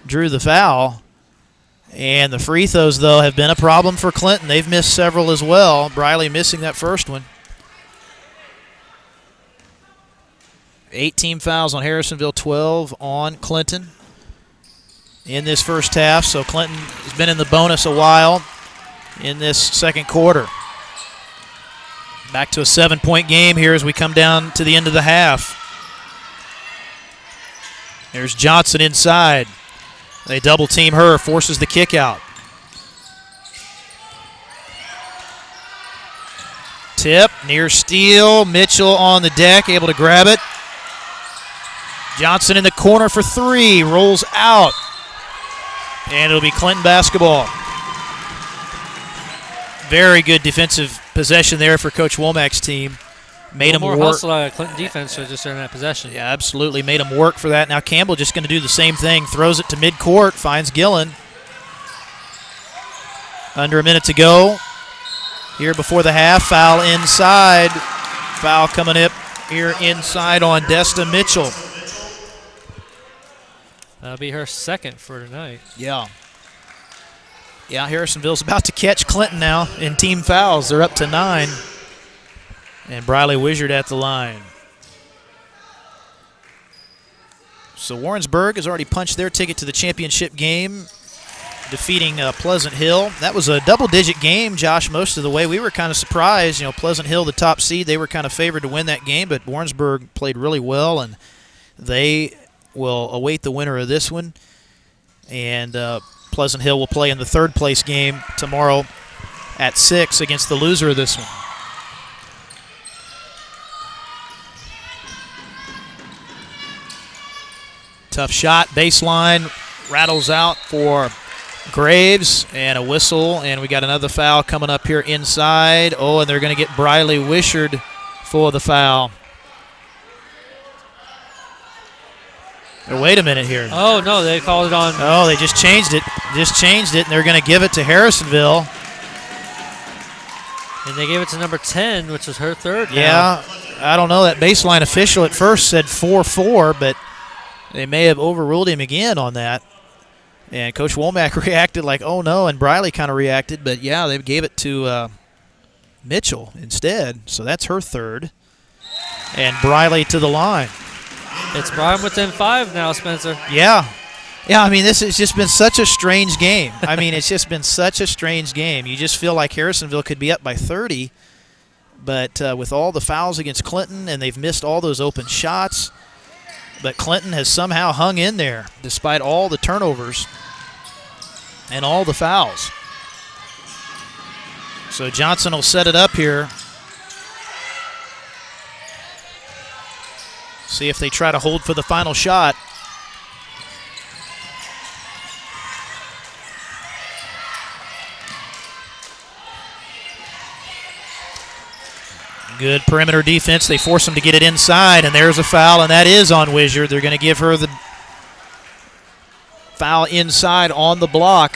drew the foul. And the free throws, though, have been a problem for Clinton. They've missed several as well. Briley missing that first one. 18 fouls on Harrisonville, 12 on Clinton in this first half. So Clinton has been in the bonus a while in this second quarter. Back to a 7-point game here as we come down to the end of the half. There's Johnson inside. They double team her, forces the kick out. Tip, near steal. Mitchell on the deck, able to grab it. Johnson in the corner for 3, rolls out. And it'll be Clinton basketball. Very good defensive possession there for Coach Womack's team. Made him work. More hustle out of Clinton defense just during that possession. Yeah, absolutely. Made him work for that. Now Campbell just going to do the same thing. Throws it to midcourt. Finds Gillen. Under a minute to go. Here before the half. Foul inside. Foul coming up here inside on Desta Mitchell. That'll be her second for tonight. Yeah. Yeah, Harrisonville's about to catch Clinton now in team fouls. They're up to 9. And Briley Wishart at the line. So Warrensburg has already punched their ticket to the championship game, defeating Pleasant Hill. That was a double-digit game, Josh, most of the way. We were kind of surprised. You know, Pleasant Hill, the top seed, they were kind of favored to win that game, but Warrensburg played really well, and they will await the winner of this one. And Pleasant Hill will play in the third-place game tomorrow at 6 against the loser of this one. Tough shot, baseline, rattles out for Graves, and a whistle, and we got another foul coming up here inside. Oh, and they're going to get Briley Wishard for the foul. Oh, wait a minute here. Oh, no, they called it on. Oh, they just changed it. And they're going to give it to Harrisonville. And they gave it to number 10, which was her third. Yeah, I don't know. That baseline official at first said 4-4, but they may have overruled him again on that. And Coach Womack reacted like, oh, no, and Briley kind of reacted. But, yeah, they gave it to Mitchell instead. So that's her third. And Briley to the line. It's Brian within 5 now, Spencer. Yeah. Yeah, I mean, this has just been such a strange game. It's just been such a strange game. You just feel like Harrisonville could be up by 30. But with all the fouls against Clinton, and they've missed all those open shots, but Clinton has somehow hung in there despite all the turnovers and all the fouls. So Johnson will set it up here. See if they try to hold for the final shot. Good perimeter defense. They force him to get it inside, and there's a foul, and that is on Wishard. They're going to give her the foul inside on the block.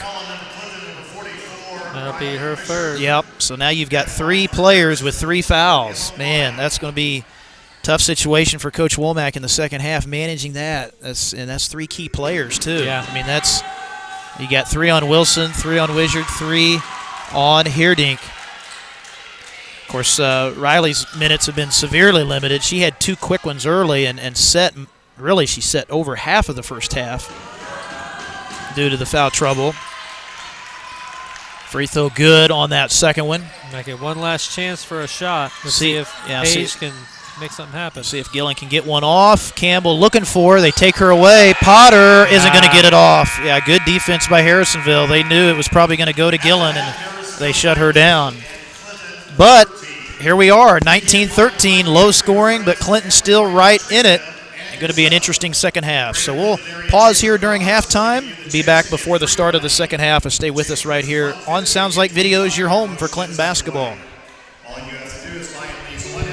That'll be her third. Yep, so now you've got 3 players with 3 fouls. Man, that's going to be a tough situation for Coach Womack in the second half, managing that. That's 3 key players, too. Yeah. I mean, you got 3 on Wilson, 3 on Wishard, 3 on Heerdink. Of course, Riley's minutes have been severely limited. She had 2 quick ones early and she set over half of the first half due to the foul trouble. Free throw good on that second one. Might get one last chance for a shot. Let's see if Paige can make something happen. See if Gillen can get one off. Campbell looking for her. They take her away. Potter isn't going to get it off. Yeah, good defense by Harrisonville. They knew it was probably going to go to Gillen, and they shut her down. But here we are, 19-13, low scoring, but Clinton still right in it. Going to be an interesting second half. So we'll pause here during halftime, be back before the start of the second half, and stay with us right here on Sounds Like Videos, your home for Clinton basketball.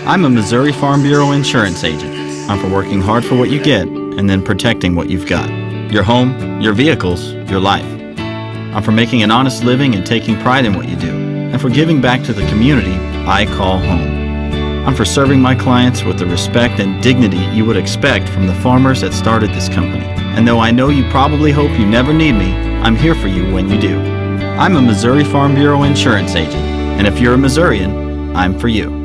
I'm a Missouri Farm Bureau insurance agent. I'm for working hard for what you get and then protecting what you've got. Your home, your vehicles, your life. I'm for making an honest living and taking pride in what you do, and for giving back to the community I call home. I'm for serving my clients with the respect and dignity you would expect from the farmers that started this company. And though I know you probably hope you never need me, I'm here for you when you do. I'm a Missouri Farm Bureau insurance agent, and if you're a Missourian, I'm for you.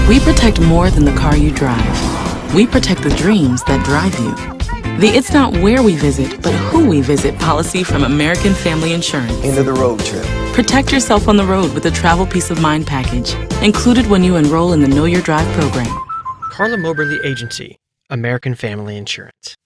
We protect more than the car you drive. We protect the dreams that drive you. The It's Not Where We Visit, but Who We Visit policy from American Family Insurance. End of the road trip. Protect yourself on the road with the Travel Peace of Mind package, included when you enroll in the Know Your Drive program. CARLA MOBERLY Agency, American Family Insurance.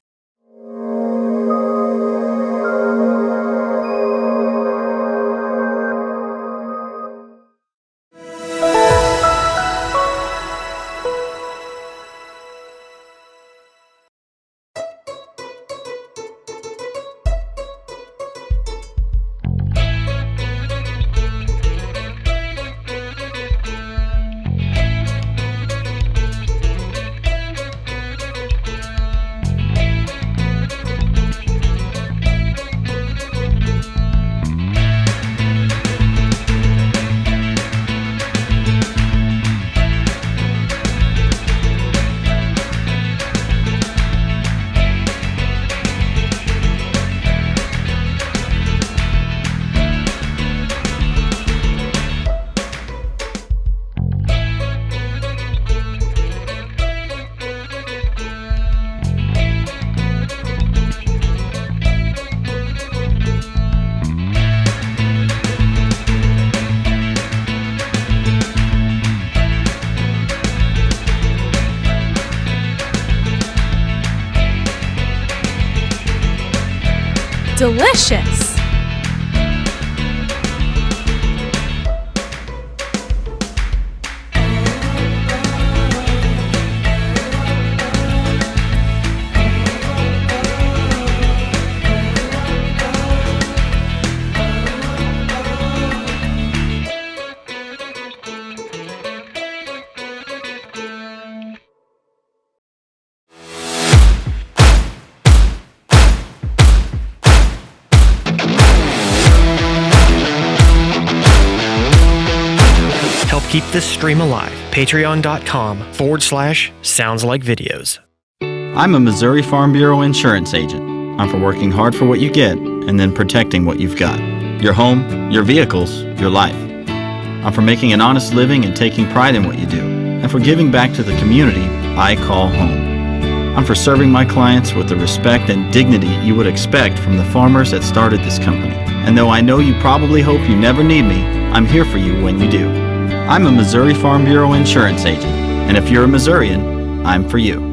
Delicious! Help keep this stream alive. Patreon.com/SoundsLikeVideos. I'm a Missouri Farm Bureau insurance agent. I'm for working hard for what you get and then protecting what you've got. Your home, your vehicles, your life. I'm for making an honest living and taking pride in what you do, and for giving back to the community I call home. I'm for serving my clients with the respect and dignity you would expect from the farmers that started this company. And though I know you probably hope you never need me, I'm here for you when you do. I'm a Missouri Farm Bureau insurance agent, and if you're a Missourian, I'm for you.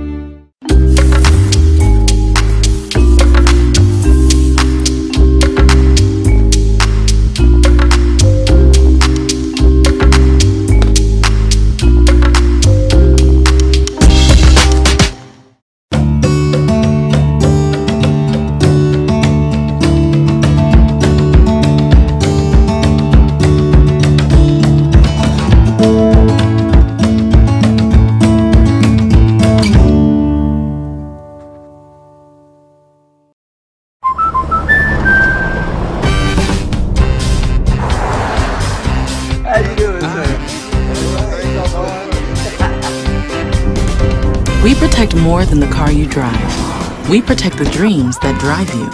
We protect more than the car you drive. We protect the dreams that drive you.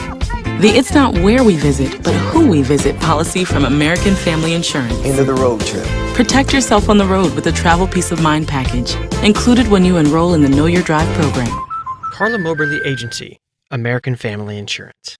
The It's Not Where We Visit, but Who We Visit policy from American Family Insurance. End of the road trip. Protect yourself on the road with the Travel Peace of Mind package, included when you enroll in the Know Your Drive program. CARLA MOBERLY Agency, American Family Insurance.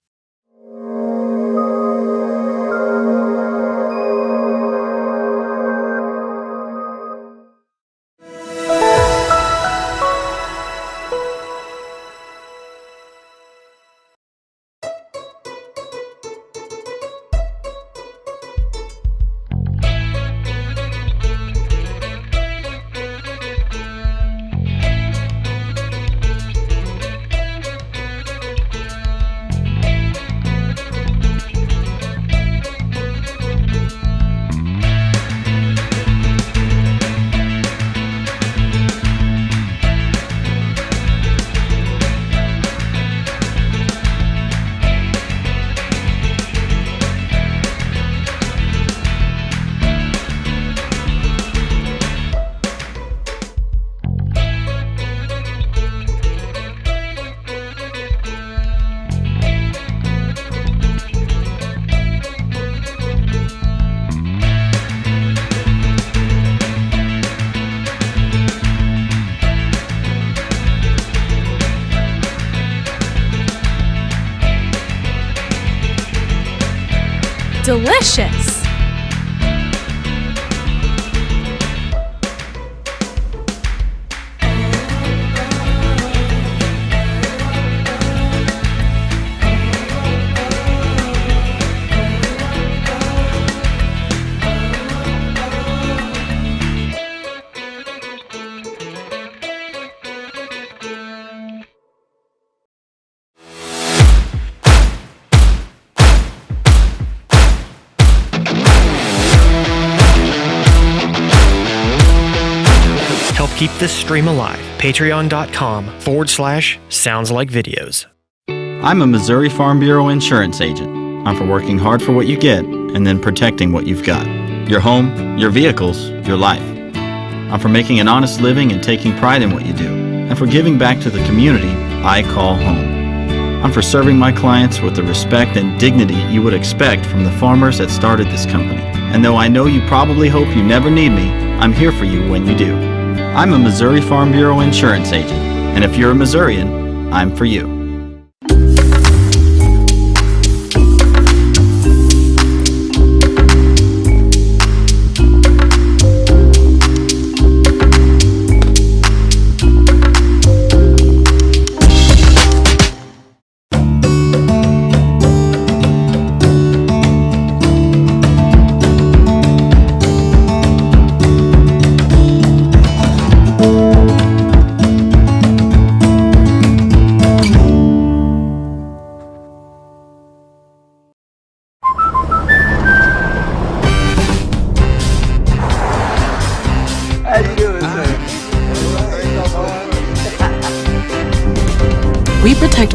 Delicious! Help keep this stream alive. Patreon.com/SoundsLikeVideos. I'm a Missouri Farm Bureau insurance agent. I'm for working hard for what you get and then protecting what you've got. Your home, your vehicles, your life. I'm for making an honest living and taking pride in what you do, and for giving back to the community I call home. I'm for serving my clients with the respect and dignity you would expect from the farmers that started this company. And though I know you probably hope you never need me, I'm here for you when you do. I'm a Missouri Farm Bureau insurance agent, and if you're a Missourian, I'm for you.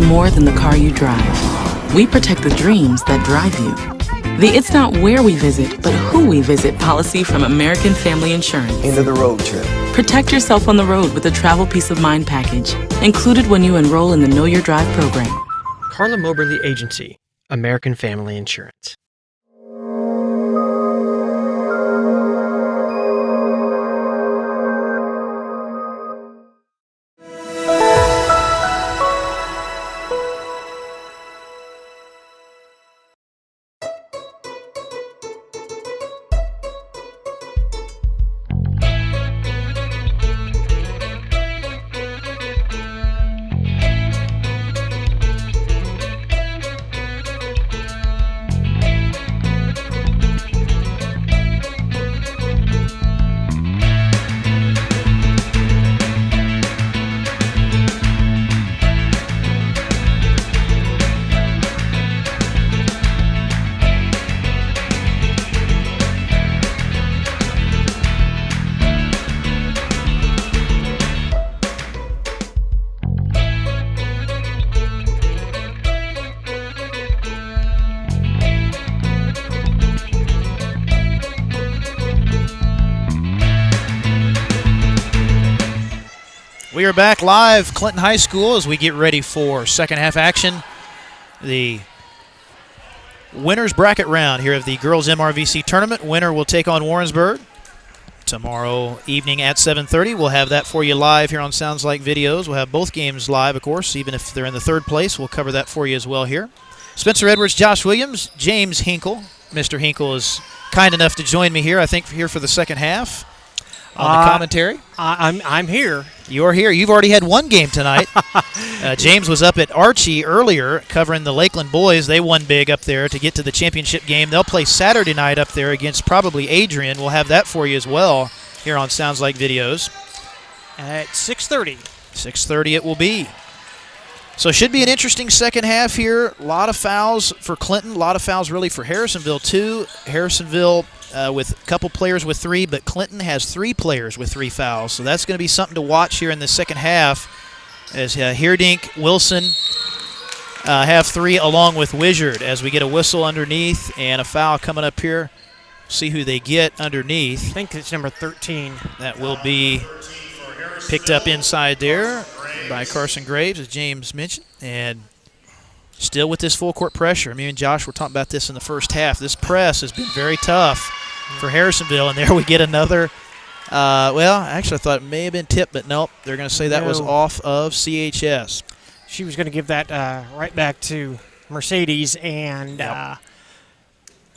more than the car you drive. We protect the dreams that drive you. The It's Not Where We Visit, but Who We Visit policy from American Family Insurance. End of the road trip. Protect yourself on the road with a travel peace of mind package, included when you enroll in the Know Your Drive program. CARLA MOBERLY Agency, American Family Insurance. We are back live, Clinton High School, as we get ready for second half action. The winners bracket round here of the girls MRVC tournament. Winner will take on Warrensburg tomorrow evening at 7:30. We'll have that for you live here on Sounds Like Videos. We'll have both games live, of course, even if they're in the third place. We'll cover that for you as well here. Spencer Edwards, Josh Williams, James Hinkle. Mr. Hinkle is kind enough to join me here, I think, here for the second half on the commentary. I'm here. You're here. You've already had one game tonight. James was up at Archie earlier covering the Lakeland boys. They won big up there to get to the championship game. They'll play Saturday night up there against probably Adrian. We'll have that for you as well here on Sounds Like Videos. At 6:30. 6:30 it will be. So it should be an interesting second half here. A lot of fouls for Clinton. A lot of fouls really for Harrisonville too. Harrisonville with a couple players with 3, but Clinton has 3 players with 3 fouls. So that's going to be something to watch here in the second half as Heerdink, Wilson have 3 along with Wizard as we get a whistle underneath and a foul coming up here. See who they get underneath. I think it's number 13. That will be picked up inside there by Carson Graves, as James mentioned. And still with this full court pressure. Me and Josh were talking about this in the first half. This press has been very tough for Harrisonville, and there we get another. Well, actually, I thought it may have been tipped, but nope. They're going to say that was off of CHS. She was going to give that right back to Mercedes, and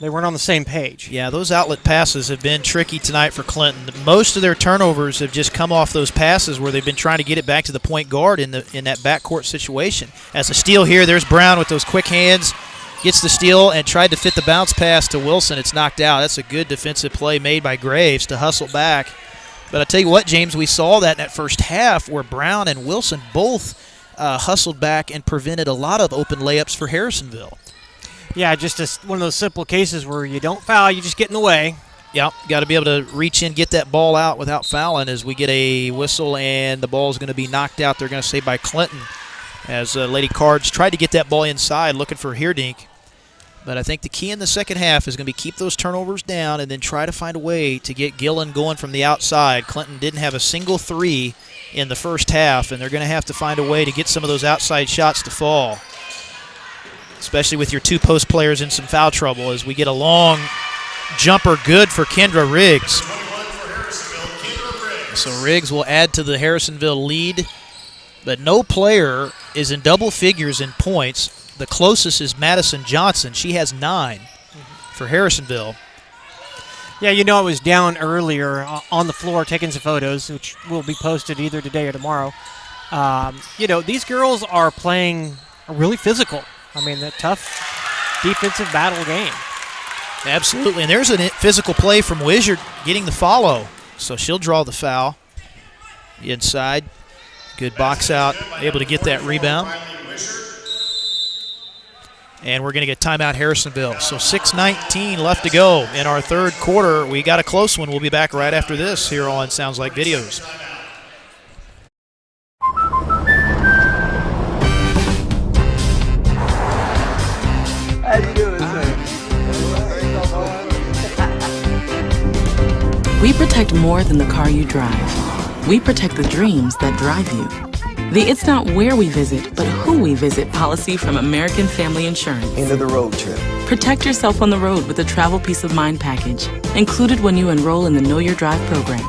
they weren't on the same page. Yeah, those outlet passes have been tricky tonight for Clinton. Most of their turnovers have just come off those passes where they've been trying to get it back to the point guard in that backcourt situation. As a steal here, there's Brown with those quick hands. Gets the steal and tried to fit the bounce pass to Wilson. It's knocked out. That's a good defensive play made by Graves to hustle back. But I tell you what, James, we saw that in that first half where Brown and Wilson both hustled back and prevented a lot of open layups for Harrisonville. Yeah, just one of those simple cases where you don't foul, you just get in the way. Yep, got to be able to reach in, get that ball out without fouling as we get a whistle, and the ball is going to be knocked out, they're going to say, by Clinton, as Lady Cards tried to get that ball inside looking for Heerdink. But I think the key in the second half is going to be keep those turnovers down and then try to find a way to get Gillen going from the outside. Clinton didn't have a single 3 in the first half, and they're going to have to find a way to get some of those outside shots to fall, especially with your 2 post players in some foul trouble as we get a long jumper good for Kendra Riggs. So Riggs will add to the Harrisonville lead, but no player is in double figures in points. The closest is Madison Johnson. She has 9 for Harrisonville. Yeah, you know, I was down earlier on the floor taking some photos, which will be posted either today or tomorrow. You know, these girls are playing really physical. I mean, a tough defensive battle game. Absolutely, and there's a physical play from Wizard getting the follow. So she'll draw the foul. Inside, good box out, able to get that rebound. And we're going to get timeout Harrisonville. So 6:19 left to go in our third quarter. We got a close one. We'll be back right after this here on Sounds Like Videos. protect more than the car you drive. We protect the dreams that drive you. The It's Not Where We Visit, but Who We Visit policy from American Family Insurance. End of the road trip. Protect yourself on the road with a travel peace of mind package, included when you enroll in the Know Your Drive program.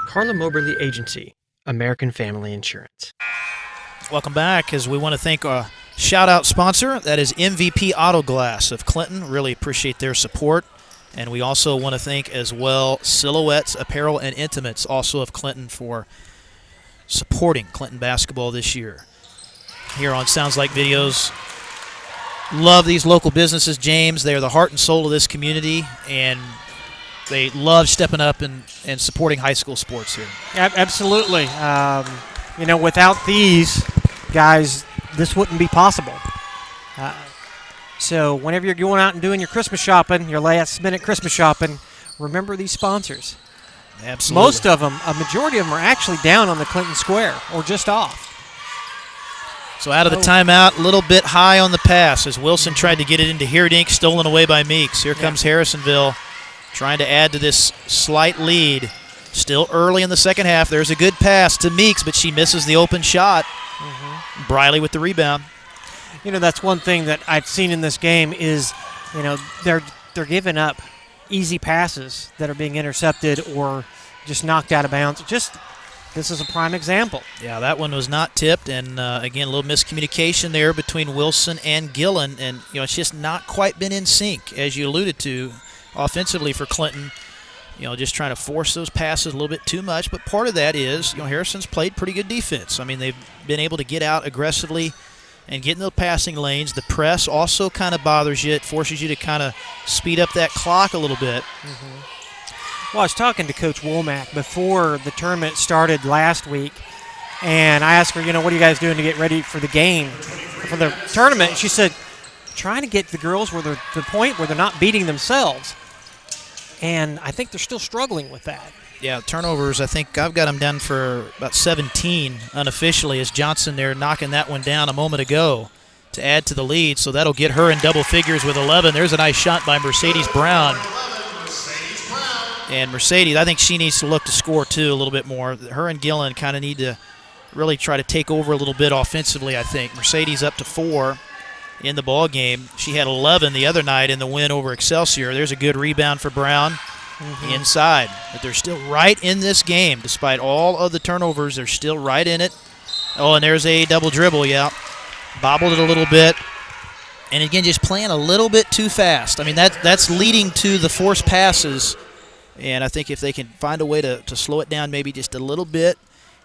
CARLA MOBERLY Agency, American Family Insurance. Welcome back, as we want to thank our shout-out sponsor, that is MVP Auto Glass of Clinton. Really appreciate their support. And we also want to thank as well Silhouettes Apparel and Intimates, also of Clinton, for supporting Clinton basketball this year. Here on Sounds Like Videos, love these local businesses, James. They are the heart and soul of this community, and they love stepping up and supporting high school sports here. Absolutely. Without these guys, this wouldn't be possible. So whenever you're going out and doing your Christmas shopping, your last-minute Christmas shopping, remember these sponsors. Absolutely. Most of them, a majority of them, are actually down on the Clinton Square or just off. So out of the timeout, a little bit high on the pass as Wilson tried to get it into Hierdink, stolen away by Meeks. Here comes Harrisonville trying to add to this slight lead. Still early in the second half. There's a good pass to Meeks, but she misses the open shot. Briley with the rebound. That's one thing that I've seen in this game is, they're giving up easy passes that are being intercepted or just knocked out of bounds. This is a prime example. Yeah, that one was not tipped, and again, a little miscommunication there between Wilson and Gillen, and it's just not quite been in sync, as you alluded to, offensively for Clinton. Just trying to force those passes a little bit too much, but part of that is, Harrison's played pretty good defense. I mean, they've been able to get out aggressively and get in the passing lanes. The press also kind of bothers you. It forces you to kind of speed up that clock a little bit. Well, I was talking to Coach Womack before the tournament started last week, and I asked her, what are you guys doing to get ready for the game, for the tournament? And she said, trying to get the girls where they're to the point where they're not beating themselves. And I think they're still struggling with that. Yeah, turnovers, I think I've got them down for about 17 unofficially, as Johnson there knocking that one down a moment ago to add to the lead. So that'll get her in double figures with 11. There's a nice shot by Mercedes Brown. And Mercedes, I think she needs to look to score too a little bit more. Her and Gillen kind of need to really try to take over a little bit offensively, I think. Mercedes up to 4 in the ball game. She had 11 the other night in the win over Excelsior. There's a good rebound for Brown inside. But they're still right in this game. Despite all of the turnovers, they're still right in it. Oh, and there's a double dribble, yeah. Bobbled it a little bit. And again, just playing a little bit too fast. I mean, that's leading to the forced passes. And I think if they can find a way to slow it down maybe just a little bit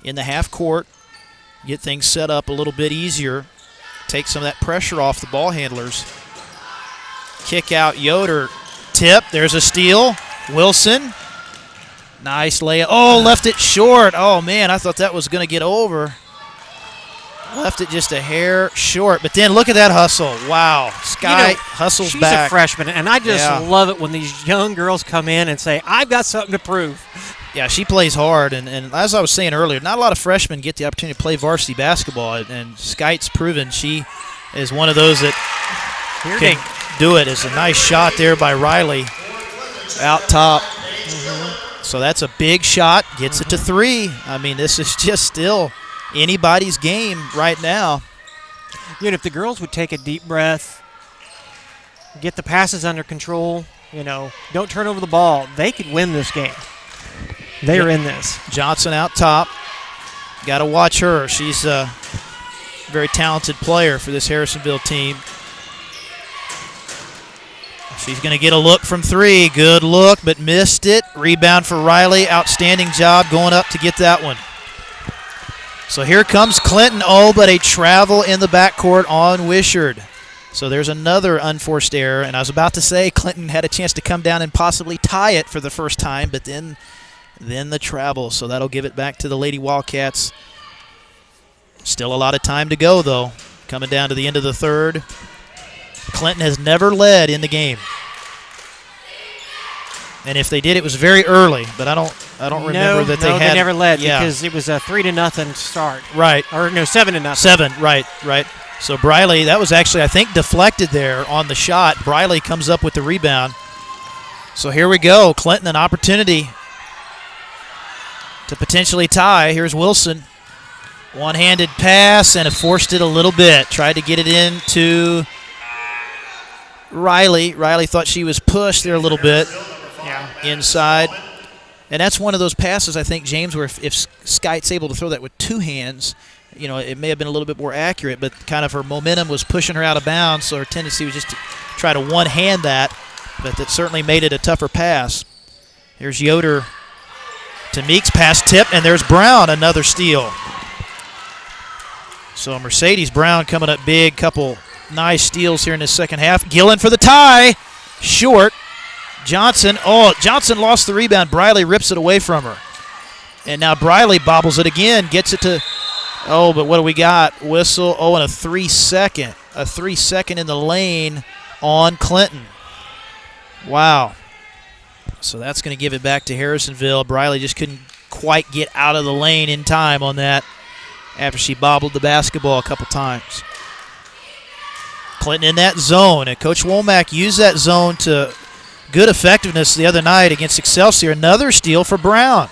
in the half court, get things set up a little bit easier, take some of that pressure off the ball handlers. Kick out Yoder. Tip. There's a steal. Wilson. Nice layup. Oh, left it short. Oh, man, I thought that was going to get over. Left it just a hair short. But then look at that hustle. Wow. Sky hustles she's back. She's a freshman, and I just love it when these young girls come in and say, I've got something to prove. Yeah, she plays hard, and as I was saying earlier, not a lot of freshmen get the opportunity to play varsity basketball, and Skyte's proven she is one of those that can do it. It's a nice shot there by Riley out top. So that's a big shot, gets it to 3. I mean, this is just still anybody's game right now. If the girls would take a deep breath, get the passes under control, don't turn over the ball, they could win this game. They are in this. Johnson out top. Got to watch her. She's a very talented player for this Harrisonville team. She's going to get a look from 3. Good look, but missed it. Rebound for Riley. Outstanding job going up to get that one. So here comes Clinton. Oh, but a travel in the backcourt on Wishard. So there's another unforced error. And I was about to say Clinton had a chance to come down and possibly tie it for the first time, but then the travel. So that'll give it back to the Lady Wildcats. Still a lot of time to go, though. Coming down to the end of the third. Clinton has never led in the game. And if they did, it was very early, but I don't remember that they had. They never led because it was a 3-0 start. Right. Or no, 7-0. 7, right. So Briley, that was actually, I think, deflected there on the shot. Briley comes up with the rebound. So here we go. Clinton, an opportunity to potentially tie. Here's Wilson. One-handed pass, and it forced it a little bit. Tried to get it into Riley. Riley thought she was pushed there a little bit inside. And that's one of those passes, I think, James, where if Skyte's able to throw that with two hands, you know, it may have been a little bit more accurate, but kind of her momentum was pushing her out of bounds, so her tendency was just to try to one-hand that, but that certainly made it a tougher pass. Here's Yoder to Meeks, pass tip, and there's Brown, another steal. So Mercedes Brown coming up big, couple nice steals here in the second half. Gillen for the tie, short. Johnson lost the rebound. Briley rips it away from her. And now Briley bobbles it again, gets it to, but what do we got? Whistle, and a 3-second. A 3-second in the lane on Clinton. Wow. So that's going to give it back to Harrisonville. Briley just couldn't quite get out of the lane in time on that after she bobbled the basketball a couple times. Clinton in that zone, and Coach Womack used that zone to good effectiveness the other night against Excelsior. Another steal for Brown.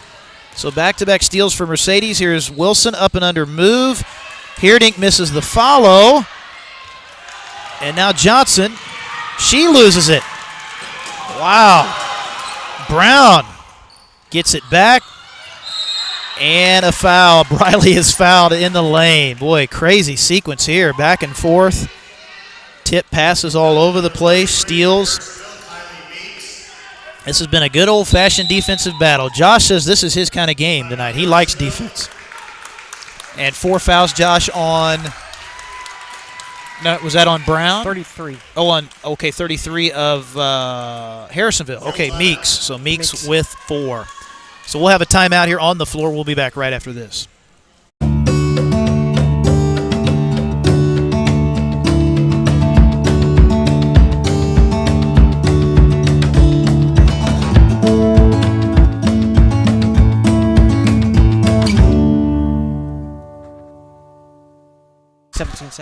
So back-to-back steals for Mercedes. Here's Wilson up and under move. Heerdink misses the follow. And now Johnson, she loses it. Wow. Brown gets it back. And a foul. Briley is fouled in the lane. Boy, crazy sequence here. Back and forth. Tip passes all over the place. Steals. This has been a good old-fashioned defensive battle. Josh says this is his kind of game tonight. He likes defense. And 4 fouls, Josh, on – no, was that on Brown? 33. 33 of Harrisonville. Okay, Meeks. So Meeks with 4. So we'll have a timeout here on the floor. We'll be back right after this.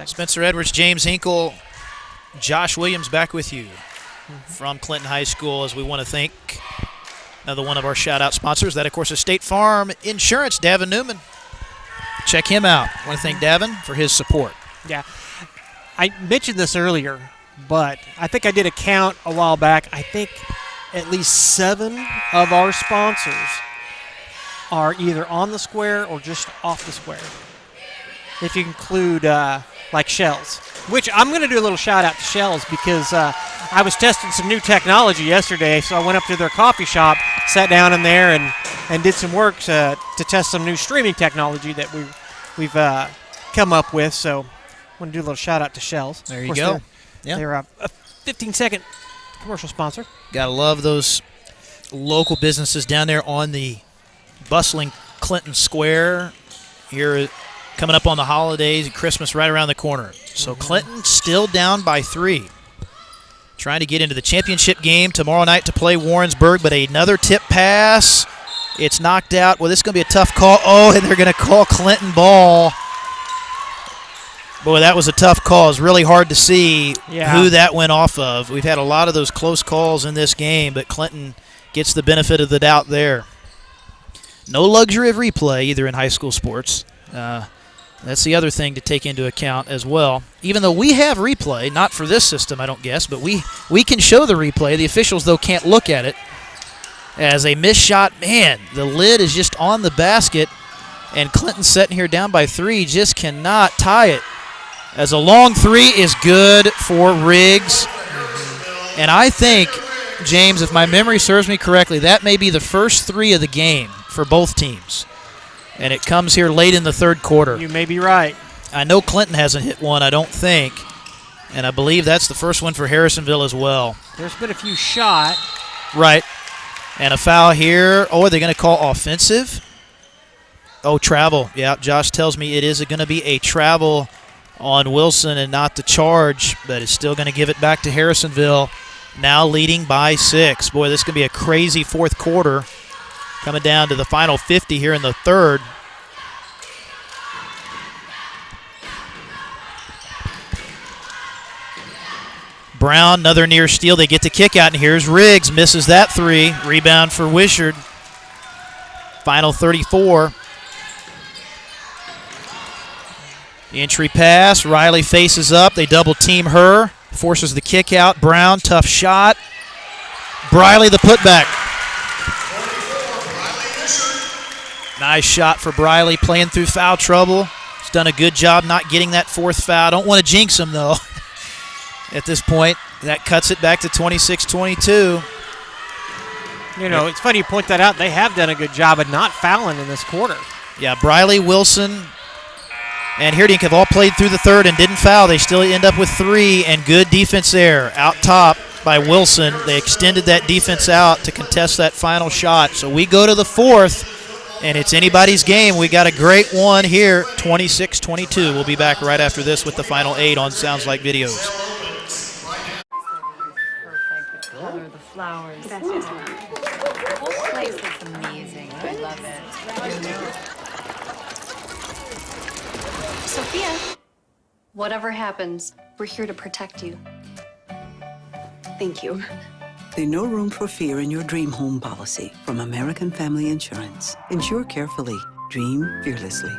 Spencer Edwards, James Hinkle, Josh Williams back with you from Clinton High School as we want to thank another one of our shout-out sponsors. That, of course, is State Farm Insurance, Davin Newman. Check him out. I want to thank Davin for his support. Yeah. I mentioned this earlier, but I think I did a count a while back. I think at least 7 of our sponsors are either on the square or just off the square. If you include like Chel's, which I'm going to do a little shout out to Chel's because I was testing some new technology yesterday, so I went up to their coffee shop, sat down in there, and did some work to test some new streaming technology that we've come up with. So I want to do a little shout out to Chel's. There you go. They're a 15-second commercial sponsor. Gotta love those local businesses down there on the bustling Clinton Square here. Coming up on the holidays and Christmas right around the corner. So Clinton still down by 3. Trying to get into the championship game tomorrow night to play Warrensburg, but another tip pass. It's knocked out. Well, this is going to be a tough call. And they're going to call Clinton ball. Boy, that was a tough call. It's really hard to see who that went off of. We've had a lot of those close calls in this game, but Clinton gets the benefit of the doubt there. No luxury of replay either in high school sports. That's the other thing to take into account as well. Even though we have replay, not for this system, I don't guess, but we can show the replay. The officials, though, can't look at it. As a missed shot, man, the lid is just on the basket, and Clinton sitting here down by 3 just cannot tie it. As a long 3 is good for Riggs. And I think, James, if my memory serves me correctly, that may be the first 3 of the game for both teams. And it comes here late in the third quarter. You may be right. I know Clinton hasn't hit one, I don't think. And I believe that's the first one for Harrisonville as well. There's been a few shot. Right. And a foul here. Are they going to call offensive? Travel. Yeah, Josh tells me it is going to be a travel on Wilson and not the charge, but it's still going to give it back to Harrisonville, now leading by 6. Boy, this is going to be a crazy fourth quarter. Coming down to the final 50 here in the third. Brown, another near steal. They get the kick out, and here's Riggs. Misses that 3. Rebound for Wishart. Final 34. Entry pass. Riley faces up. They double team her. Forces the kick out. Brown, tough shot. Briley the putback. Nice shot for Briley, playing through foul trouble. He's done a good job not getting that fourth foul. Don't want to jinx him, though, at this point. That cuts it back to 26-22. You know, it's funny you point that out. They have done a good job of not fouling in this quarter. Yeah, Briley, Wilson, and Hierdink have all played through the third and didn't foul. They still end up with 3, and good defense there. Out top by Wilson. They extended that defense out to contest that final shot. So we go to the fourth, and it's anybody's game. We got a great one here, 26-22. We'll be back right after this with the final 8 on Sounds Like Videos. Perfect. The color, the flowers. That's just right. The whole place looks amazing. I love it. Sophia, whatever happens, we're here to protect you. Thank you. There's no room for fear in your dream home policy from American Family Insurance. Insure carefully. Dream fearlessly.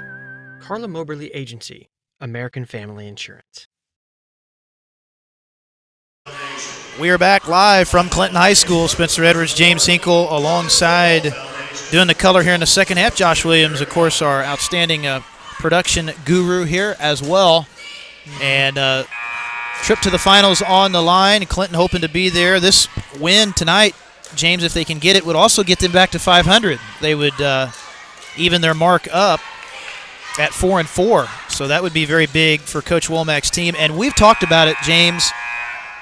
CARLA MOBERLY Agency, American Family Insurance. We are back live from Clinton High School. Spencer Edwards, James Hinkle alongside doing the color here in the second half. Josh Williams, of course, our outstanding production guru here as well. And trip to the finals on the line. Clinton hoping to be there. This win tonight, James, if they can get it, would also get them back to 500. They would even their mark up at 4-4. So that would be very big for Coach Womack's team. And we've talked about it, James.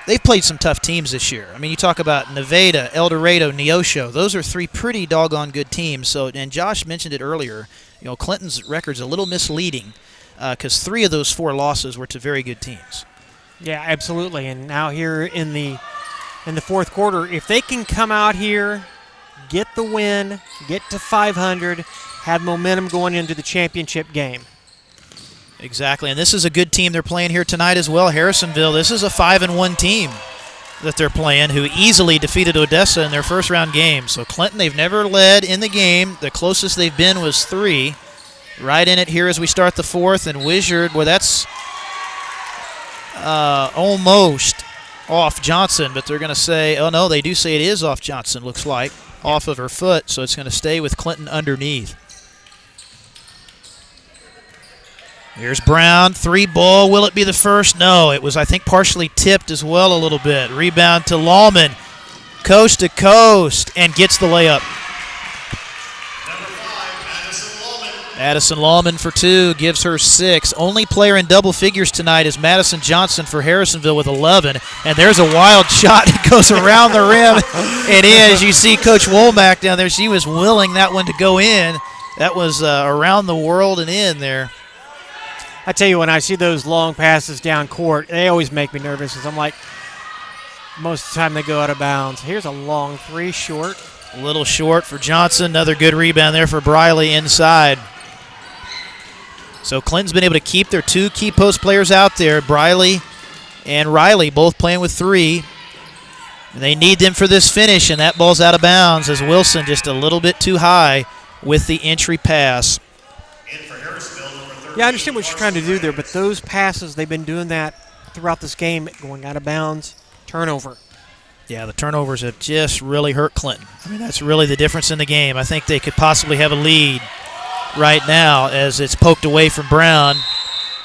They've played some tough teams this year. I mean, you talk about Nevada, El Dorado, Neosho. Those are 3 pretty doggone good teams. So, and Josh mentioned it earlier. You know, Clinton's record's a little misleading because 3 of those 4 losses were to very good teams. Yeah, absolutely. And now here in the fourth quarter, if they can come out here, get the win, get to 500, have momentum going into the championship game. Exactly, and this is a good team they're playing here tonight as well. Harrisonville, this is a 5-1 team that they're playing who easily defeated Odessa in their first round game. So Clinton, they've never led in the game. The closest they've been was 3. Right in it here as we start the fourth, and Wizard, well, that's almost off Johnson, but they're going to say, oh no, they do say it is off Johnson, looks like, off of her foot, so it's going to stay with Clinton underneath. Here's Brown, 3 ball. Will it be the first? No, it was, I think, partially tipped as well a little bit. Rebound to Lawman, coast to coast, and gets the layup. Madison Lawman for 2, gives her 6. Only player in double figures tonight is Madison Johnson for Harrisonville with 11. And there's a wild shot. It goes around the rim and in. As you see Coach Womack down there, she was willing that one to go in. That was around the world and in there. I tell you, when I see those long passes down court, they always make me nervous because I'm like, most of the time they go out of bounds. Here's a long 3 short. A little short for Johnson. Another good rebound there for Briley inside. So Clinton's been able to keep their 2 key post players out there, Briley and Riley, both playing with 3. And they need them for this finish, and that ball's out of bounds as Wilson just a little bit too high with the entry pass. Yeah, I understand what you're trying to do there, but those passes, they've been doing that throughout this game, going out of bounds, turnover. Yeah, the turnovers have just really hurt Clinton. I mean, that's really the difference in the game. I think they could possibly have a lead right now as it's poked away from Brown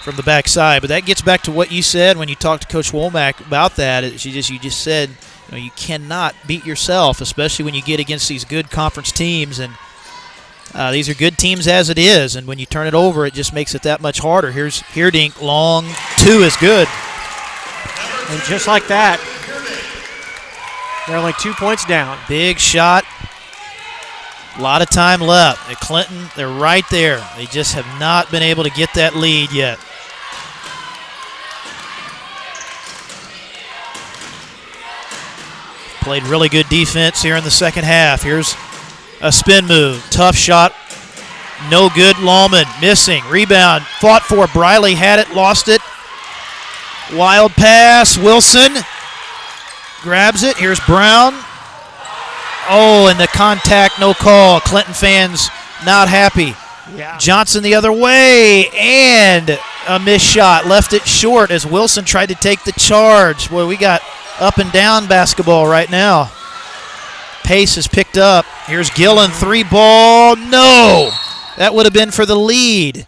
from the backside. But that gets back to what you said when you talked to Coach Womack about that. You just said, you know, you cannot beat yourself, especially when you get against these good conference teams. And these are good teams as it is, and when you turn it over, it just makes it that much harder. Here's Hierdink, long 2 is good. And just like that, they're only 2 points down. Big shot. A lot of time left. At Clinton, they're right there. They just have not been able to get that lead yet. Played really good defense here in the second half. Here's a spin move. Tough shot. No good. Lawman missing. Rebound. Fought for. Briley had it. Lost it. Wild pass. Wilson grabs it. Here's Brown. Oh, and the contact, no call. Clinton fans not happy. Yeah. Johnson the other way, and a missed shot. Left it short as Wilson tried to take the charge. Boy, we got up and down basketball right now. Pace is picked up. Here's Gillen, 3-ball. No! That would have been for the lead.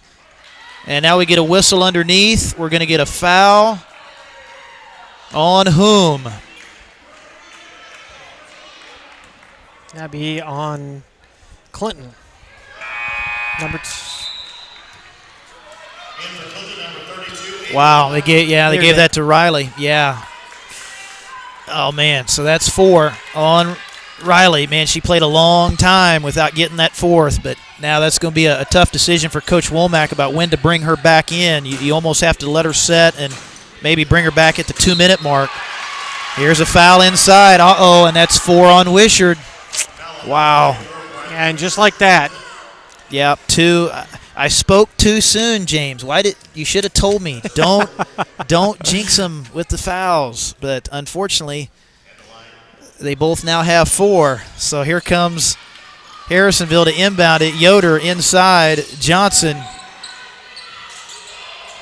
And now we get a whistle underneath. We're going to get a foul. On whom? That'd be on Clinton. Number Wow, they gave that to Riley. Yeah. Oh man, so that's 4 on Riley. Man, she played a long time without getting that 4th, but now that's going to be a tough decision for Coach Womack about when to bring her back in. You almost have to let her set and maybe bring her back at the 2-minute mark. Here's a foul inside. Uh-oh, and that's 4 on Wishart. Wow. And just like that. Yep, 2. I spoke too soon, James. You should have told me. Don't jinx them with the fouls. But unfortunately, they both now have 4. So here comes Harrisonville to inbound it. Yoder inside. Johnson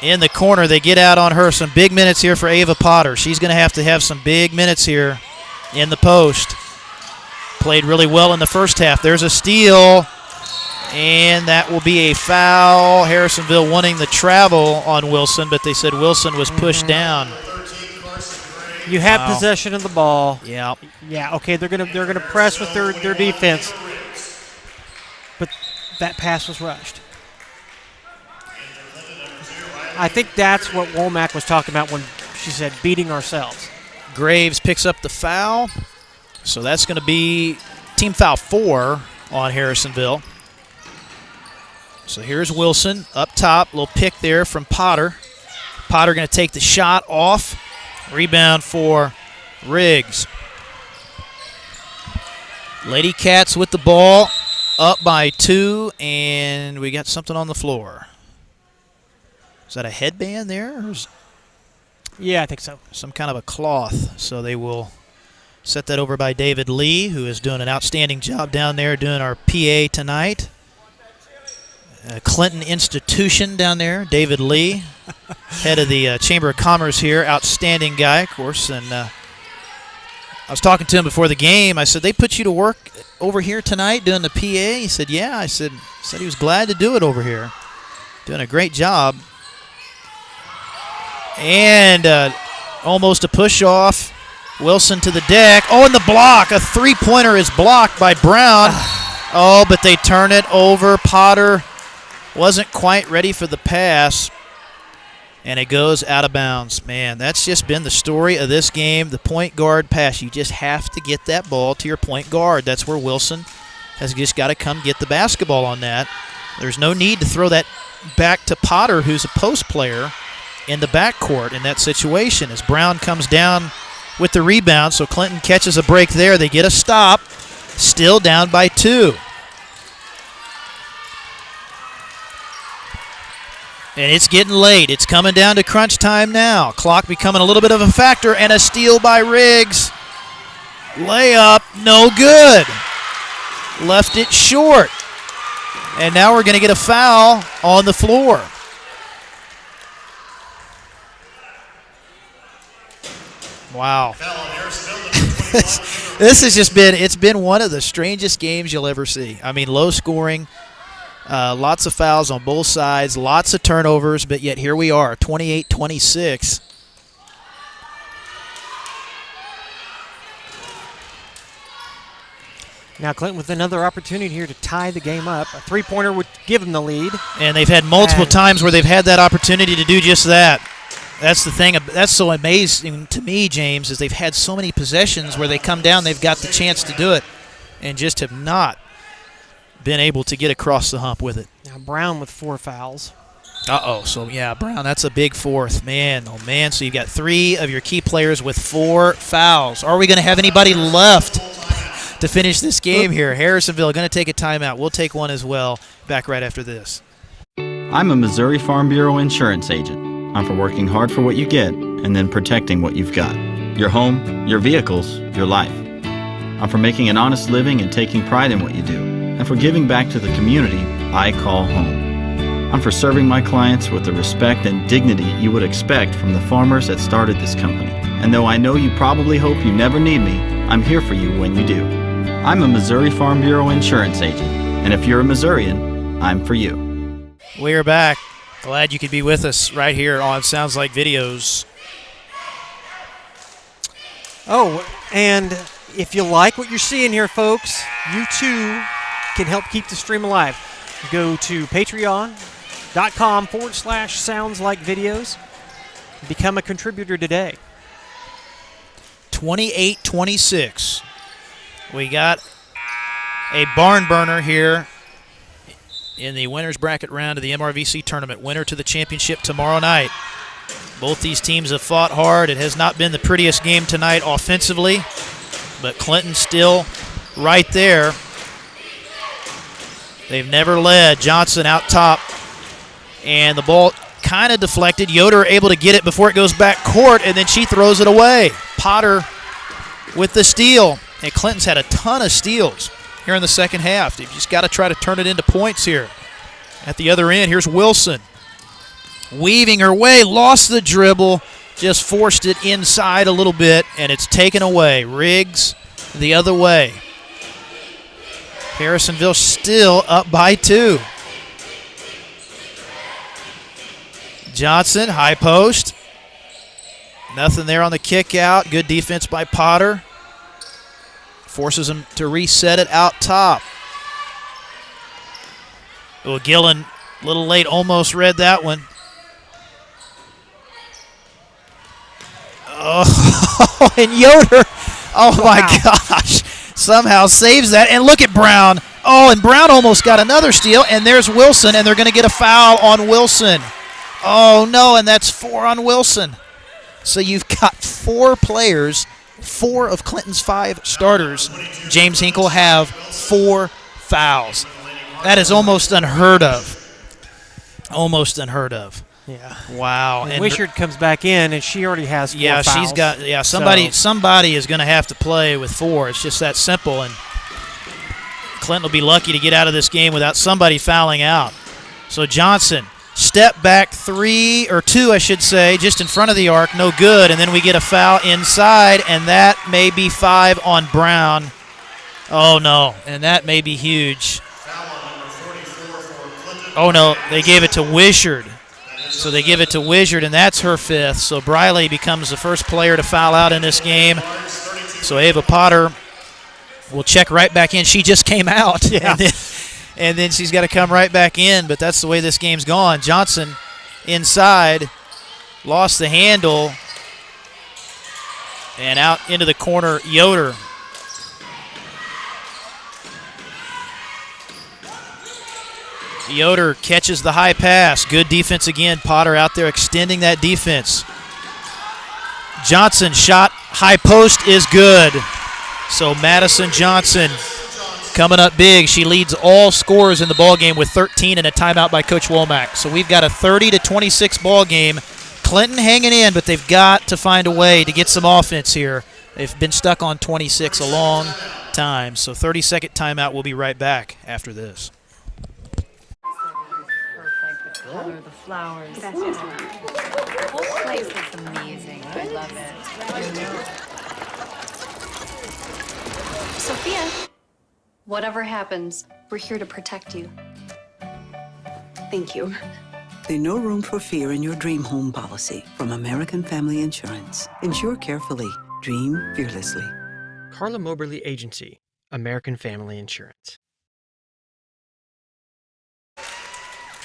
in the corner. They get out on her. Some big minutes here for Ava Potter. She's going to have some big minutes here in the post. Played really well in the first half. There's a steal. And that will be a foul. Harrisonville wanting the travel on Wilson, but they said Wilson was pushed down. You have possession of the ball. Yeah. Yeah. Okay. They're gonna press with their defense, but that pass was rushed. I think that's what Womack was talking about when she said beating ourselves. Graves picks up the foul, so that's going to be team foul 4 on Harrisonville. So here's Wilson up top. Little pick there from Potter. Potter going to take the shot off. Rebound for Riggs. Lady Cats with the ball. Up by 2, and we got something on the floor. Is that a headband there? Yeah, I think so. Some kind of a cloth. So they will set that over by David Lee, who is doing an outstanding job down there doing our PA tonight. Clinton Institution down there, David Lee, head of the Chamber of Commerce here, outstanding guy, of course. And I was talking to him before the game. I said, they put you to work over here tonight doing the PA? He said, yeah. I said he was glad to do it over here. Doing a great job. And almost a push off. Wilson to the deck. Oh, and the block. A 3-pointer is blocked by Brown. Oh, but they turn it over. Potter wasn't quite ready for the pass, and it goes out of bounds. Man, that's just been the story of this game, the point guard pass. You just have to get that ball to your point guard. That's where Wilson has just got to come get the basketball on that. There's no need to throw that back to Potter, who's a post player in the backcourt in that situation, as Brown comes down with the rebound. So Clinton catches a break there. They get a stop, still down by 2. And it's getting late. It's coming down to crunch time now. Clock becoming a little bit of a factor, and a steal by Riggs. Layup, no good. Left it short. And now we're going to get a foul on the floor. Wow. This has just been one of the strangest games you'll ever see. I mean, low scoring. Lots of fouls on both sides, lots of turnovers, but yet here we are, 28-26. Now Clinton with another opportunity here to tie the game up. A 3-pointer would give them the lead. And they've had multiple times where they've had that opportunity to do just that. That's the thing. That's so amazing to me, James, is they've had so many possessions where they come down, they've got the chance to do it, and just have not been able to get across the hump with it. Now Brown with 4 fouls. Uh-oh. So, yeah, Brown, that's a big 4th. Man, oh, man. So you've got 3 of your key players with 4 fouls. Are we going to have anybody left to finish this game here? Harrisonville going to take a timeout. We'll take one as well. Back right after this. I'm a Missouri Farm Bureau insurance agent. I'm for working hard for what you get and then protecting what you've got. Your home, your vehicles, your life. I'm for making an honest living and taking pride in what you do, and for giving back to the community I call home. I'm for serving my clients with the respect and dignity you would expect from the farmers that started this company. And though I know you probably hope you never need me, I'm here for you when you do. I'm a Missouri Farm Bureau insurance agent, and if you're a Missourian, I'm for you. We're back. Glad you could be with us right here on Sounds Like Videos. Oh, and if you like what you're seeing here, folks, you too can help keep the stream alive. Go to patreon.com/Sounds Like Videos. Become a contributor today. 28-26. We got a barn burner here in the winner's bracket round of the MRVC tournament. Winner to the championship tomorrow night. Both these teams have fought hard. It has not been the prettiest game tonight offensively, but Clinton still right there. They've never led. Johnson out top, and the ball kind of deflected. Yoder able to get it before it goes back court, and then she throws it away. Potter with the steal. And Clinton's had a ton of steals here in the second half. They've just got to try to turn it into points here. At the other end, here's Wilson. Weaving her way, lost the dribble, just forced it inside a little bit, and it's taken away. Riggs the other way. Harrisonville still up by 2. Johnson, high post. Nothing there on the kick out. Good defense by Potter. Forces him to reset it out top. Oh, Gillen, a little late, almost read that one. Oh, and Yoder, oh my gosh, somehow saves that. And look at Brown. Oh, and Brown almost got another steal, and there's Wilson, and they're going to get a foul on Wilson. Oh, no, and that's 4 on Wilson. So you've got 4 players, 4 of Clinton's 5 starters, James Hinkle, have 4 fouls. That is almost unheard of. Almost unheard of. Yeah. Wow. And Wishart comes back in, and she already has 4 fouls. She's got. Yeah, somebody is going to have to play with 4. It's just that simple. And Clinton will be lucky to get out of this game without somebody fouling out. So Johnson, step back 3 or 2, I should say, just in front of the arc, no good. And then we get a foul inside, and that may be 5 on Brown. Oh no, and that may be huge. Oh no, they gave it to Wishart. So they give it to Wishart, and that's her 5th. So Briley becomes the first player to foul out in this game. So Ava Potter will check right back in. She just came out. Yeah. And then she's got to come right back in, but that's the way this game's gone. Johnson inside, lost the handle, and out into the corner, Yoder. Yoder catches the high pass. Good defense again. Potter out there extending that defense. Johnson shot, high post is good. So Madison Johnson coming up big. She leads all scorers in the ballgame with 13 and a timeout by Coach Womack. So we've got a 30-26 ballgame. Clinton hanging in, but they've got to find a way to get some offense here. They've been stuck on 26 a long time. So 30-second timeout. We'll be right back after this. The color, the flowers. The whole place looks amazing. I love it. Sophia, whatever happens, we're here to protect you. Thank you. There's no room for fear in your dream home policy from American Family Insurance. Insure carefully. Dream fearlessly. CARLA MOBERLY Agency, American Family Insurance.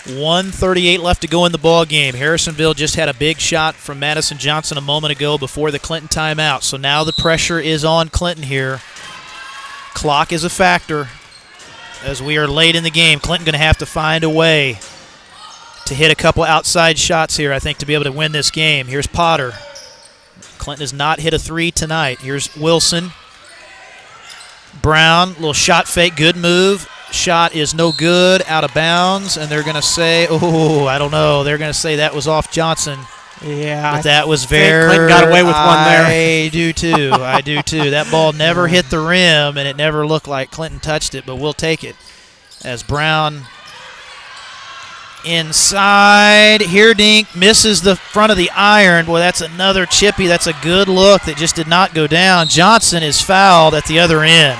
1:38 left to go in the ball game. Harrisonville just had a big shot from Madison Johnson a moment ago before the Clinton timeout. So now the pressure is on Clinton here. Clock is a factor as we are late in the game. Clinton going to have to find a way to hit a couple outside shots here, I think, to be able to win this game. Here's Potter. Clinton has not hit a 3 tonight. Here's Wilson. Brown, little shot fake, good move. Shot is no good, out of bounds, and they're going to say, oh, I don't know. They're going to say that was off Johnson. Yeah. But that was very. Clinton got away with one there. I do too. I do too. That ball never hit the rim, and it never looked like Clinton touched it, but we'll take it. as Brown inside. Heerdink misses the front of the iron. Boy, that's another chippy. That's a good look that just did not go down. Johnson is fouled at the other end.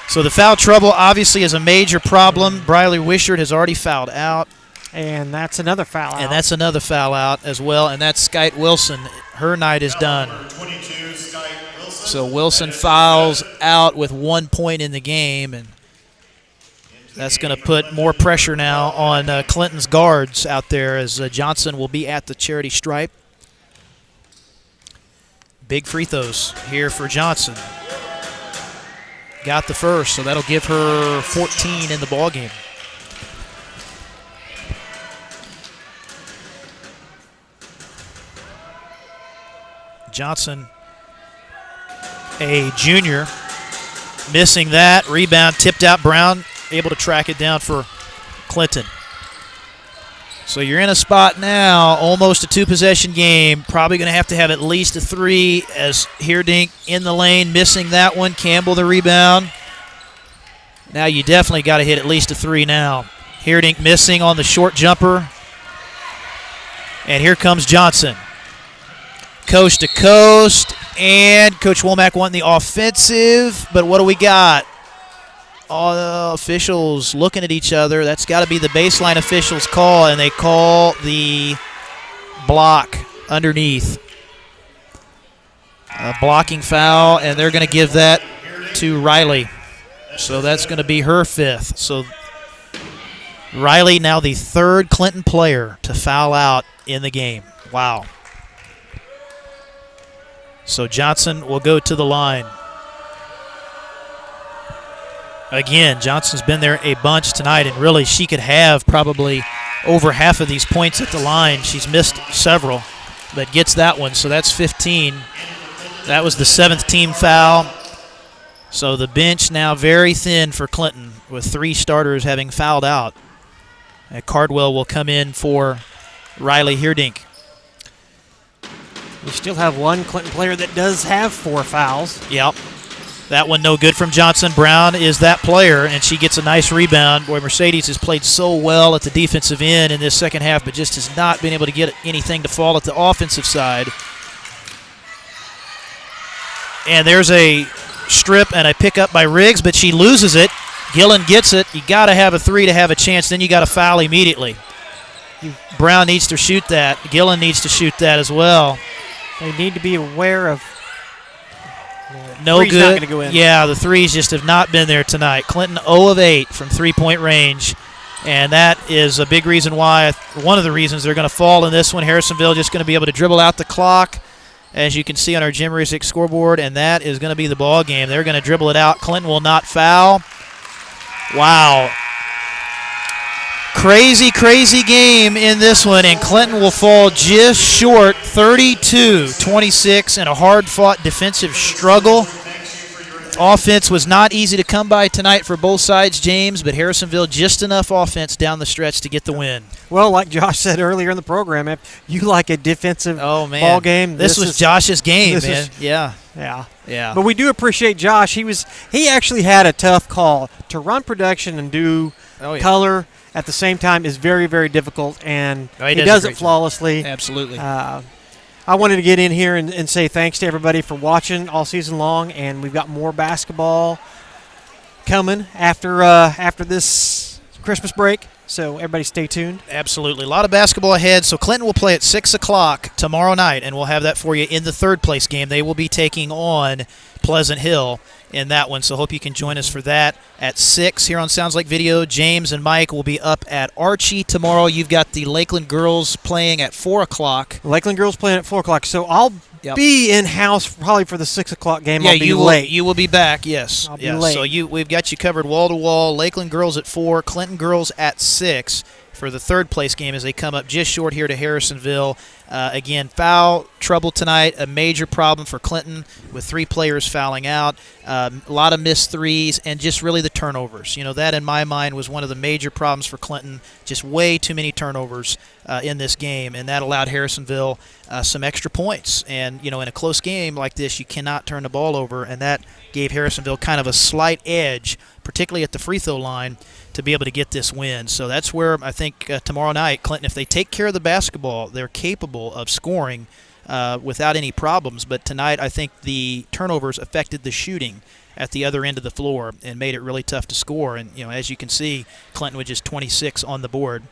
So the foul trouble obviously is a major problem. Briley Wishart has already fouled out. And that's another foul out. And that's another foul out as well. And that's Skyte Wilson. Her night is done. So Wilson fouls out with 1 point in the game. And that's going to put more pressure now on Clinton's guards out there as Johnson will be at the charity stripe. Big free throws here for Johnson. Got the first, so that'll give her 14 in the ballgame. Johnson, a junior, missing that. Rebound tipped out. Brown able to track it down for Clinton. So you're in a spot now, almost a two-possession game. Probably going to have at least a three as Heerdink in the lane, missing that one. Campbell the rebound. Now you definitely got to hit at least a three now. Heerdink missing on the short jumper. And here comes Johnson. Coast to coast, and Coach Womack wanting the offensive, but what do we got? All the officials looking at each other. That's got to be the baseline officials' call, and they call the block underneath. A blocking foul, and they're going to give that to Riley. So that's going to be her fifth. So Riley now the third Clinton player to foul out in the game. Wow. So Johnson will go to the line. Again, Johnson's been there a bunch tonight, and really she could have probably over half of these points at the line. She's missed several, but gets that one, so that's 15. That was the 7th team foul. So the bench now very thin for Clinton with 3 starters having fouled out. And Cardwell will come in for Riley Heerdink. We still have one Clinton player that does have 4 fouls. Yep. That one no good from Johnson. Brown is that player, and she gets a nice rebound. Boy, Mercedes has played so well at the defensive end in this second half, but just has not been able to get anything to fall at the offensive side. And there's a strip and a pickup by Riggs, but she loses it. Gillen gets it. You got to have a 3 to have a chance. Then you got to foul immediately. Brown needs to shoot that. Gillen needs to shoot that as well. They need to be aware of. No three's good. Not gonna go in. Yeah, the threes just have not been there tonight. Clinton 0 of 8 from three-point range, and that is a big reason why. One of the reasons they're going to fall in this one. Harrisonville just going to be able to dribble out the clock, as you can see on our Jim Raysik scoreboard, and that is going to be the ball game. They're going to dribble it out. Clinton will not foul. Wow. Crazy, crazy game in this one, and Clinton will fall just short, 32-26, in a hard-fought defensive struggle. Offense was not easy to come by tonight for both sides, James, but Harrisonville just enough offense down the stretch to get the win. Well, like Josh said earlier in the program, if you like a defensive ball game, this was Josh's game, man. Yeah. Yeah. But we do appreciate Josh. He actually had a tough call to run production and do color at the same time is very, very difficult, and he does it flawlessly. Absolutely. I wanted to get in here and say thanks to everybody for watching all season long, and we've got more basketball coming after this Christmas break, so everybody stay tuned. Absolutely. A lot of basketball ahead, so Clinton will play at 6 o'clock tomorrow night, and we'll have that for you in the third-place game. They will be taking on Pleasant Hill in that one, so hope you can join us for that at 6 here on Sounds Like Video. James and Mike will be up at Archie tomorrow. You've got the Lakeland girls playing at 4 o'clock. Lakeland girls playing at 4 o'clock, so I'll be in-house probably for the 6 o'clock game. Yeah, I'll be late. You will be back, yes. I'll be late. So we've got you covered wall-to-wall. Lakeland girls at 4, Clinton girls at 6 for the third-place game as they come up just short here to Harrisonville. Again, foul trouble tonight, a major problem for Clinton with 3 players fouling out, a lot of missed threes, and just really the turnovers. You know, that in my mind was one of the major problems for Clinton, just way too many turnovers in this game, and that allowed Harrisonville some extra points. And, you know, in a close game like this, you cannot turn the ball over, and that gave Harrisonville kind of a slight edge, particularly at the free throw line, to be able to get this win. So that's where I think tomorrow night, Clinton, if they take care of the basketball, they're capable of scoring without any problems. But tonight I think the turnovers affected the shooting at the other end of the floor and made it really tough to score. And, you know, as you can see, Clinton was just 26 on the board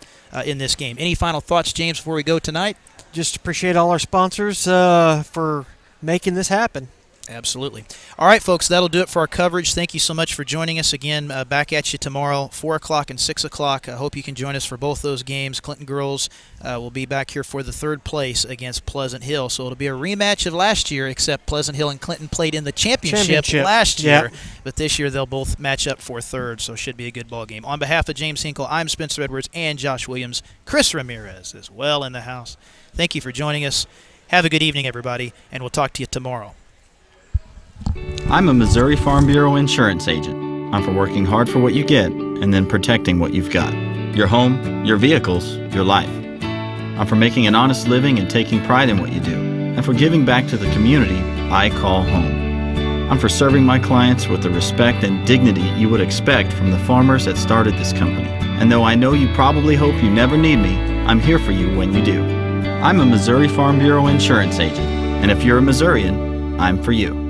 in this game. Any final thoughts, James, before we go tonight? Just appreciate all our sponsors for making this happen. Absolutely. All right, folks, that'll do it for our coverage. Thank you so much for joining us again. Back at you tomorrow, 4 o'clock and 6 o'clock. I hope you can join us for both those games. Clinton girls will be back here for the 3rd place against Pleasant Hill. So it'll be a rematch of last year, except Pleasant Hill and Clinton played in the championship last year. Yep. But this year they'll both match up for 3rd, so it should be a good ball game. On behalf of James Hinkle, I'm Spencer Edwards and Josh Williams. Chris Ramirez is well in the house. Thank you for joining us. Have a good evening, everybody, and we'll talk to you tomorrow. I'm a Missouri Farm Bureau insurance agent. I'm for working hard for what you get and then protecting what you've got. Your home, your vehicles, your life. I'm for making an honest living and taking pride in what you do, and for giving back to the community I call home. I'm for serving my clients with the respect and dignity you would expect from the farmers that started this company. And though I know you probably hope you never need me, I'm here for you when you do. I'm a Missouri Farm Bureau insurance agent, and if you're a Missourian, I'm for you.